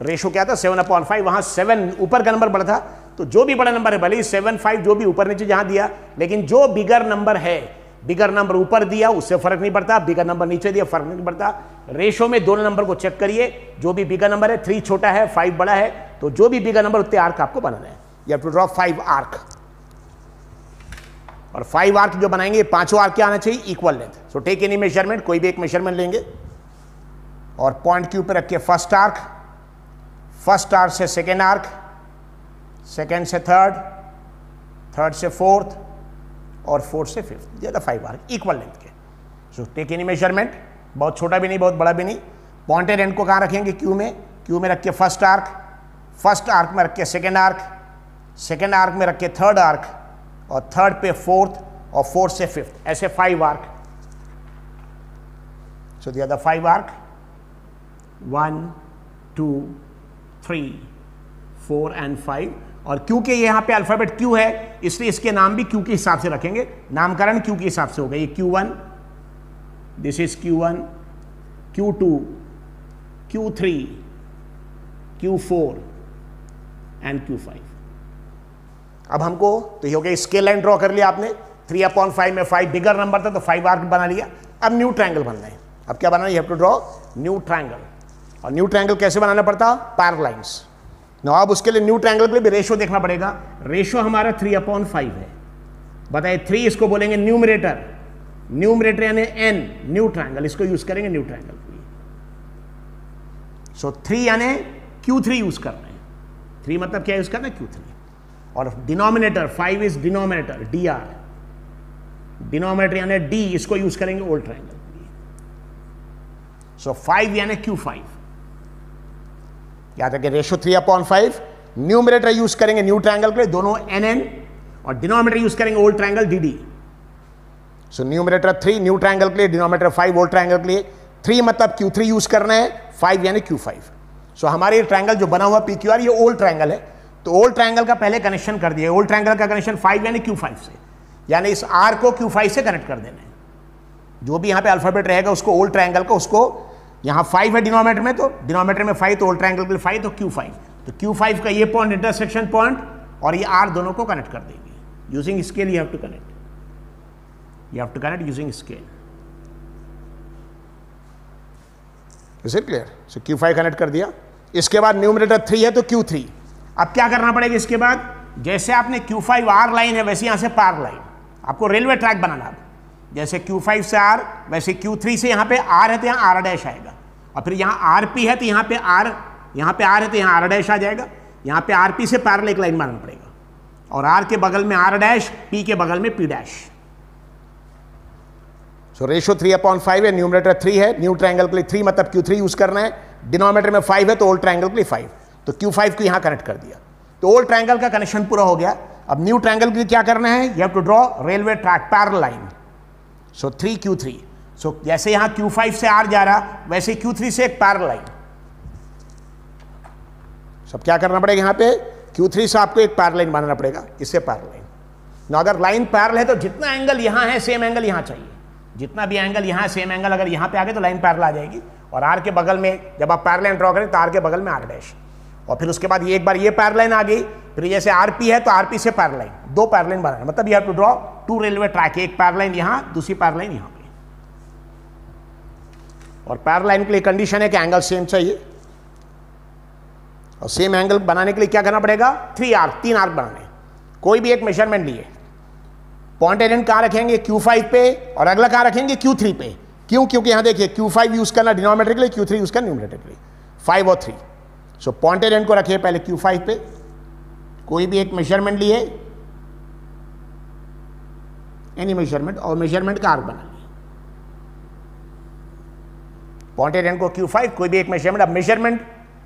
रेशो क्या था 7/5, वहां 7 ऊपर का नंबर बड़ा था. तो जो भी बड़ा नंबर है, भले ही 7, 5 जो भी ऊपर नीचे जहां दिया, लेकिन जो बिगर नंबर है, बिगर नंबर ऊपर दिया उससे फर्क नहीं पड़ता, बिगर नंबर नीचे दिया फर्क नहीं पड़ता. रेशो में दोनों नंबर को चेक करिए. जो भी बिगर नंबर है, 3 छोटा है, 5 बड़ा है, तो जो भी बिगर नंबर उतने आर्क आपको बनाना है. You have to draw 5 arc. और 5 आर्क जो बनाएंगे, पांचों आर्क क्या आना चाहिए, equal length. So take any measurement, कोई भी एक मेजरमेंट लेंगे और पॉइंट Q पे रख के फर्स्ट आर्क, फर्स्ट आर्क से सेकेंड आर्क, सेकेंड से थर्ड, थर्ड से फोर्थ, और फोर्थ से फिफ्थ. ज्यादा 5 आर्क इक्वल लेंथ के. सो टेक एनी मेजरमेंट, बहुत छोटा भी नहीं बहुत बड़ा भी नहीं. पॉइंटेड एंड को कहाँ रखेंगे, Q में. Q में रख के फर्स्ट आर्क, फर्स्ट आर्क में रख के सेकेंड आर्क, सेकेंड आर्क में रख के थर्ड आर्क, और थर्ड पे फोर्थ, और फोर्थ से फिफ्थ. ऐसे 5 arc. So the 5 arc 1, 2, 3, 4 and 5. और क्योंकि यहाँ पे अल्फाबेट Q है, इसलिए इसके नाम भी Q के हिसाब से रखेंगे. नामकरण Q के हिसाब से होगा. ये Q1, this is Q1, Q2, Q3, Q4 and Q5. अब हमको तो ये हो गया, स्केल लाइन ड्रॉ कर लिया आपने. 3/5 में 5 बिगर नंबर था तो 5 आर्क बना लिया. अब न्यू ट्रायंगल बनना है. अब क्या बनाना है, you have to draw new triangle. और न्यू ट्रायंगल कैसे बनाना पड़ता, पैरेलल लाइंस. नो, अब उसके लिए न्यू ट्रायंगल के लिए भी रेशो देखना पड़ेगा. रेशो हमारा 3/5 है. बताइए 3 इसको बोलेंगे न्यूमरेटर. न्यूमरेटर यानी n, न्यू ट्रायंगल, इसको यूज करेंगे न्यू ट्रायंगल के लिए. सो 3 यानी Q3 यूज करना है. 3 मतलब क्या यूज करना है, Q3. और denominator 5 is denominator, dr. Denominator यानी d, इसको यूज करेंगे ओल्ड ट्रायंगल के लिए. सो 5 यानी Q5. याद रखिए रेशो 3/5. न्यूमरेटर यूज करेंगे न्यू ट्रायंगल के लिए, दोनों nn, और डिनोमिनेटर यूज करेंगे old triangle dd. So numerator 3 new triangle के लिए, डिनोमिनेटर 5 ओल्ड ट्रायंगल के लिए. 3 मतलब Q3 यूज करना है, 5 यानी Q5. सो हमारे ट्रायंगल जो बना हुआ PQR, ये ओल्ड ट्रायंगल है. तो ओल्ड ट्रायंगल का पहले कनेक्शन कर दिया. ओल्ड ट्रायंगल का कनेक्शन 5 यानी Q5 से, यानी इस R को Q5 से कनेक्ट कर देना है. जो भी यहाँ पे अल्फाबेट रहेगा उसको ओल्ड ट्रायंगल को, उसको यहाँ 5 है डिनोमिनेटर में, तो डिनोमिनेटर में 5, तो ओल्ड ट्रायंगल के लिए 5, तो Q5. तो Q5 का ये पॉइंट इंटरसेक्शन पॉइंट और ये R दोनों को कनेक्ट कर देंगे using scale. You have to connect, you have to connect using scale. Is it clear? So Q5 connect कर दिया. इसके बाद न्यूमरेटर 3 है तो Q3. अब क्या करना पड़ेगा इसके बाद, जैसे आपने Q5 R लाइन है वैसे यहां से पार लाइन आपको रेलवे ट्रैक बनाना है. जैसे Q5 से R, वैसे Q3 से यहाँ पे R है तो यहाँ R डैश आएगा. और फिर यहाँ RP है तो यहाँ पे R, यहाँ पे R है तो यहाँ R डैश आ जाएगा. यहाँ पे RP से पैरेलल एक लाइन बनाना पड़ेगा. और R के बगल में R डैश, P के बगल में P डैश. सो रेशो 3/5 है, न्यूमरेटर 3 है, न्यू ट्रायंगल के लिए 3 मतलब Q3 यूज करना है, डिनोमिनेटर में 5 है तो ओल्ड ट्रायंगल के लिए 5, तो Q5 को यहां कनेक्ट कर दिया, तो ओल्ड ट्रायंगल का कनेक्शन पूरा हो गया। अब न्यू ट्रायंगल के लिए क्या करना है, you have to draw railway track parallel line, so 3Q3, so जैसे यहां Q5 से R जा रहा वैसे Q3 से एक पैरेलल लाइन, सब क्या करना पड़ेगा यहां पे, Q3 से आपको एक पैरेलल लाइन बनाना पड़ेगा, इससे पैरेलल लाइन। अगर लाइन पैरेलल है तो जितना एंगल यहां है सेम एंगल यहां चाहिए, जितना भी एंगल यहां सेम एंगल अगर यहां पे आ गए तो लाइन पैरेलल आ जाएगी, और आर के बगल में जब आप पैरेलल लाइन ड्रॉ करें तो आर के बगल में आर डैश, और फिर उसके बाद ये एक बार ये पैरेलल लाइन आ गई, फिर जैसे आरपी है तो आरपी से पैरेलल लाइन, दो पैरेलल लाइन बनाना, मतलब you have to draw 2 railway track, एक पैरेलल लाइन यहां, दूसरी पैरेलल लाइन यहां पे, और पैरेलल लाइन के लिए कंडीशन है कि एंगल सेम चाहिए, और सेम एंगल बनाने के लिए क्या करना पड़ेगा, 3 आर्क बनाने, कोई भी एक मेजरमेंट लिए, पॉइंटेड एंड कहां रखेंगे, Q5 पे, और अगला कहां रखेंगे, Q3 पे, क्यों, क्योंकि यहां देखिए Q5 यूज करना डिनोमिनेटर के लिए, Q3 यूज करना न्यूमरेटर के लिए, 5 और 3, सो पॉइंटेड एंड को रखिए पहले Q5 पे, कोई भी एक मेजरमेंट लिए, एनी मेजरमेंट, और मेजरमेंट का आर्क बना लिए, पॉइंटेड एंड को Q5, कोई भी एक मेजरमेंट, अब मेजरमेंट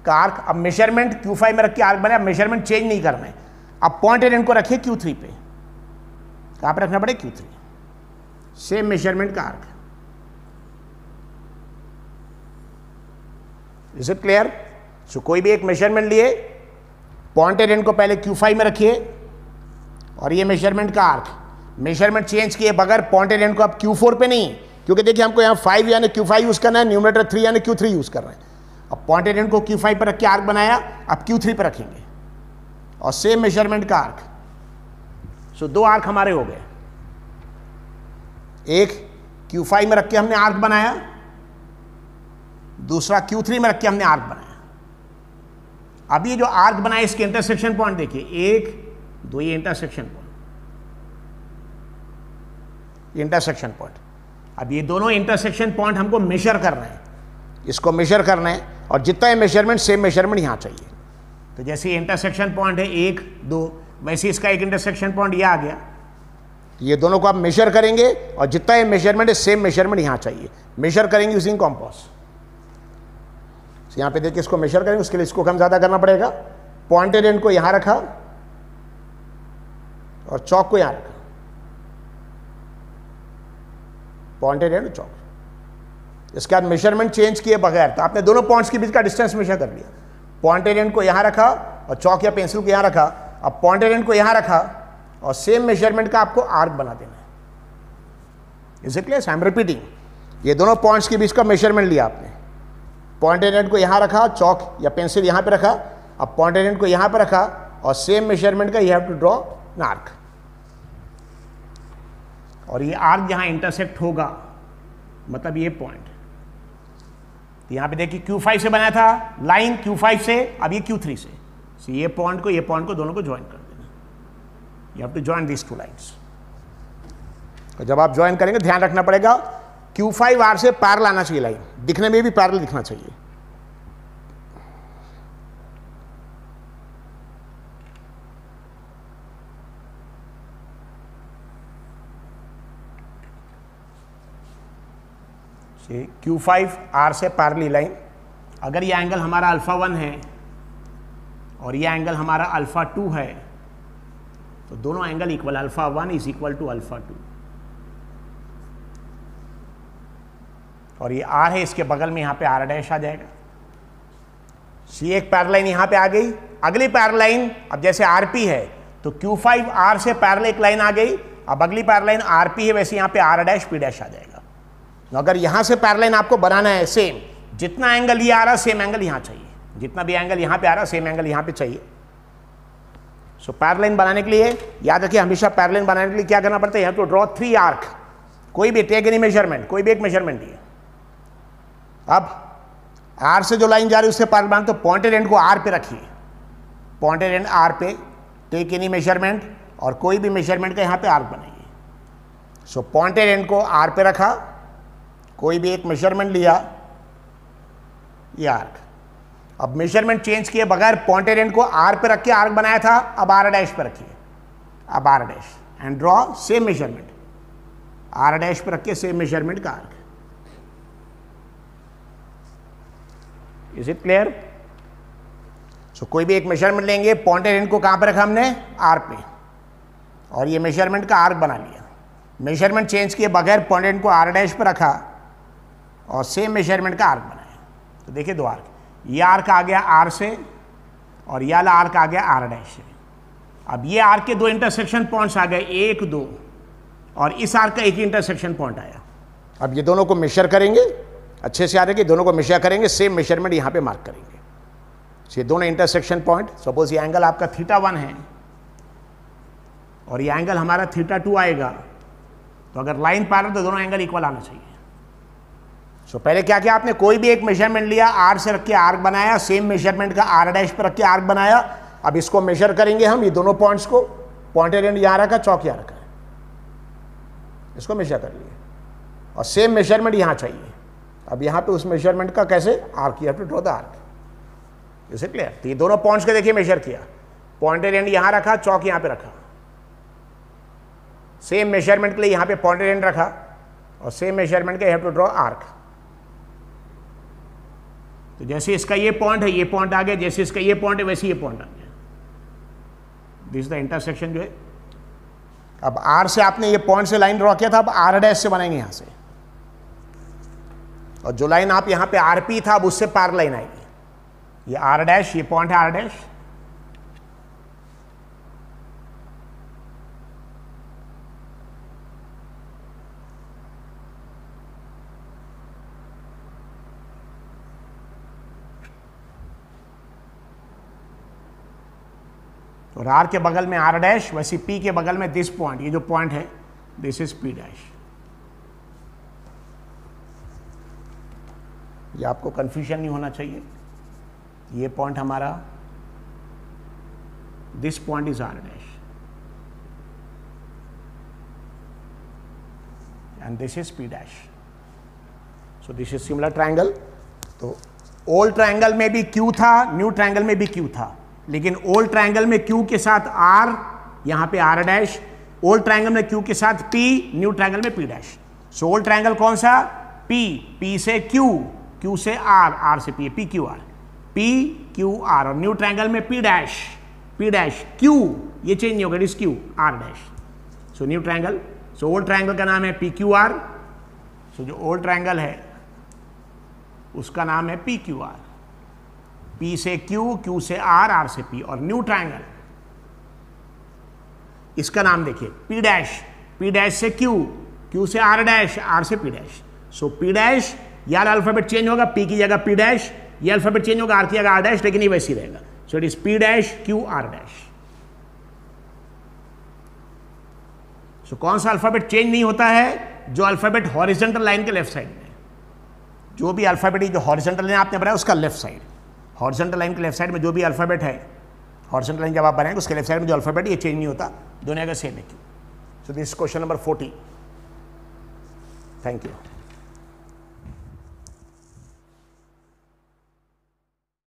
का आर्क, अब मेजरमेंट Q5 में रख के आर्क बना, अब मेजरमेंट चेंज नहीं करना है, अब पॉइंटेड एंड को रखिए Q3 पे, कहां पे रखना पड़ेगा, Q3, सेम मेजरमेंट का arc, is it clear. So कोई भी एक मेजरमेंट लिए, पॉइंटेड एंड को पहले Q5 में रखिए, और ये मेजरमेंट का आर्क, मेजरमेंट चेंज किए बगैर पॉइंटेड एंड को अब Q4 पे नहीं, क्योंकि देखिए हमको यहाँ 5 यानी Q5 यूज करना है, न्यूमरेटर 3 यानी Q3 यूज कर रहे हैं, अब पॉइंटेड एंड को Q5 पर रख के आर्क बनाया, अब Q3 पर रखेंगे, और सेम मेजरमेंट का आर्क, सो 2 आर्क हमारे हो गए, एक Q5 में रख के हमने आर्क बनाया, दूसरा Q3 में रख के हमने आर्क बनाया। अब ये जो आर्क बनाया इसके इंटरसेक्शन पॉइंट देखिए, 1 2, ये इंटरसेक्शन पॉइंट, इंटरसेक्शन पॉइंट, अब ये दोनों इंटरसेक्शन पॉइंट हमको मेजर करना है, इसको मेजर करना है, और जितना ये मेजरमेंट सेम मेजरमेंट यहां चाहिए, तो जैसे ये इंटरसेक्शन पॉइंट है 1 2, वैसे इसका एक इंटरसेक्शन पॉइंट ये आ गया, ये दोनों को आप मेजर करेंगे, और जितना ये मेजरमेंट है सेम मेजरमेंट यहां चाहिए, मेजर करेंगे यूजिंग कॉम्पास, यहां पे देखिए इसको मेजर करेंगे, उसके लिए इसको कम ज्यादा करना पड़ेगा, पॉइंटेड एंड को यहां रखा और चौक को यहां रखा, पॉइंटेड एंड चौक, इसके बाद मेजरमेंट चेंज किए बगैर, तो आपने दोनों पॉइंट्स के बीच का डिस्टेंस मेजर कर लिया, पॉइंटेड एंड को यहां रखा और चौक या पेंसिल को यहां रखा, अब पॉइंटेड एंड को यहां रखा और सेम मेजरमेंट का आपको आर्क बना देना है, is it clear, I am repeating, ये दोनों पॉइंट्स के बीच का मेजरमेंट लिया आपने, पॉइंटेड एंड को यहां रखा, चौक या पेंसिल यहां पे रखा, अब पॉइंटेड एंड को यहां पे रखा, और सेम मेजरमेंट का you have to draw an arc, और ये आर्क जहां इंटरसेक्ट होगा मतलब ये पॉइंट, तो यहां पे देखिए Q5 से बनाया था लाइन, Q5 से, अब ये Q3 से, so ये पॉइंट को दोनों को ज्वाइन कर देना, you have to join this 2 lines, और जब आप ज्वाइन करेंगे ध्यान रखना पड़ेगा Q5 R से पैरेलल आना चाहिए, लाइन दिखने में भी पैरेलल दिखना चाहिए, Q5 R से पैरेलल लाइन, अगर ये एंगल हमारा α1 है और ये एंगल हमारा α2 है, तो दोनों angle equal, α1 is equal to α2, और ये R है, इसके बगल में यहां पे R डैश आ जाएगा, एक पैरेलल लाइन यहां पे आ गई, अगली पैरेलल लाइन, अब जैसे RP है तो Q5 R से पैरेलल एक लाइन आ गई, अब अगली पैरेलल लाइन RP है, वैसे यहां पे R डैश P डैश आ जाएगा, अगर यहां से पैरेलल लाइन आपको बनाना है सेम, जितना एंगल ये आ रहा सेम एंगल यहां चाहिए, जितना भी एंगल यहां पे आ रहा सेम एंगल यहां पे चाहिए, सो पैरेलल लाइन बनाने के लिए याद रखिए, हमेशा पैरेलल लाइन बनाने के लिए क्या करना पड़ता है, you have to draw 3 arc, कोई भी टेक एनी मेजरमेंट, कोई भी एक मेजरमेंट दिए, अब R से जो लाइन जा रही है उससे पैरेलल बनाना, तो पॉइंटेड एंड को R पे रखिए, पॉइंटेड एंड R पे, टेक एनी मेजरमेंट, और कोई भी मेजरमेंट का यहां पे आर्क बनाइए, सो पॉइंटेड एंड को R पे रखा, कोई भी एक मेजरमेंट लिया, ये आर्क, अब मेजरमेंट चेंज किए बगैर पॉइंटेड एंड को R पे रख के आर्क बनाया था, अब R डैश पे रखिए, अब R dash and draw same measurement, R dash पर रख के सेम मेजरमेंट का arc. Is it clear? So कोई भी एक मेजरमेंट लेंगे, पॉइंटेड एंड को कहां पर रखा हमने? आर पे, और ये मेजरमेंट का आर्क बना लिया। मेजरमेंट चेंज किए बगैर पॉइंटेड एंड को आर डैश पर रखा और सेम मेजरमेंट का आर्क बनाया। तो देखिए दो आर्क, ये आर्क आ गया आर से और ये वाला आर्क आ गया आर डैश से। अब ये आर्क के दो इंटरसेक्शन पॉइंट्स आ गए, 1 2, और इस आर्क का एक ही इंटरसेक्शन पॉइंट आया। अब ये दोनों को मेजर करेंगे, अच्छे से याद है कि दोनों को मेजर करेंगे, सेम मेजरमेंट यहां पे मार्क करेंगे। ये दोनों इंटरसेक्शन पॉइंट, सपोज ये एंगल आपका θ1 है और ये एंगल हमारा θ2 आएगा, तो अगर लाइन पार है तो दोनों एंगल इक्वल आना चाहिए। सो पहले क्या किया आपने? कोई भी एक मेजरमेंट लिया, आर से रख के आर्क बनाया, सेम मेजरमेंट का आर डैश पर रख के आर्क बनाया। अब इसको मेजर करेंगे हम, ये दोनों पॉइंट्स को, पॉइंटेड एंड यहां रखा, चौक यहां रखा है, इसको मेजर कर लिए और सेम मेजरमेंट यहां चाहिए। अब यहां पे उस मेजरमेंट का कैसे? Arc, you have to draw the arc. Is it clear? तो ये दोनों पॉइंट्स को देखिए मेजर किया, पॉइंटेड एंड यहां रखा, चौक यहां पे रखा, सेम मेजरमेंट के लिए यहां पे पॉइंटेड एंड रखा और सेम मेजरमेंट के you have to draw arc. तो जैसे इसका ये पॉइंट है, ये पॉइंट आ गया, जैसे इसका ये पॉइंट है वैसे ये पॉइंट आ गया। दिस द इंटरसेक्शन जो है। अब आर से आपने ये पॉइंट से लाइन ड्रॉ किया था, अब आर डैश से बनाएंगे यहां से, और जो लाइन आप यहां पे आरपी था अब उससे पार लाइन आएगी। ये आर डैश, ये पॉइंट है आर डैश, और आर के बगल में आर डैश, वैसे पी के बगल में दिस पॉइंट, ये जो पॉइंट है दिस इज पी डैश। ये आपको कंफ्यूजन नहीं होना चाहिए। ये पॉइंट हमारा, this point is R dash and this is P dash. So this is similar triangle. तो ओल्ड ट्रायंगल में भी क्यू था, न्यू ट्रायंगल में भी क्यू था, लेकिन ओल्ड ट्रायंगल में क्यू के साथ आर, यहां पे आर डैश, ओल्ड ट्रायंगल में क्यू के साथ पी, न्यू ट्रायंगल में P dash. So old triangle कौन सा? पी, पी से क्यू, क्यू से आर, आर से P, P Q R, P Q R. और न्यू ट्रायंगल में P dash, P dash Q, ये चेंज नहीं होगा, it is Q R dash. So new triangle, so old triangle का नाम है पी क्यू आर। सो जो ओल्ड ट्रायंगल है उसका नाम है पी क्यू आर, पी से क्यू, क्यू से आर, आर से पी। और न्यू ट्रायंगल, इसका नाम देखिए पी डैश, पी डैश से क्यू, क्यू से आर डैश, आर से पी डैश। सो पी डैश, यार अल्फाबेट चेंज होगा, पी की जगह पी डैश, ये अल्फाबेट चेंज होगा, आर की जगह आर डैश, लेकिन ये वैसे ही रहेगा। So it is P dash Q R dash. सो कौन सा अल्फाबेट चेंज नहीं होता है? जो अल्फाबेट हॉरिजॉन्टल लाइन के लेफ्ट साइड में, जो भी अल्फाबेट जो हॉरिजॉन्टल लाइन आपने बनाया उसका लेफ्ट साइड, हॉरिजॉन्टल लाइन के लेफ्ट साइड में जो भी अल्फाबेट है, हॉरिजॉन्टल लाइन जब आप बनाएंगे उसके लेफ्ट साइड में जो अल्फाबेट ये चेंज नहीं होता, दोनों का सेम है। So this question number 40। Thank you.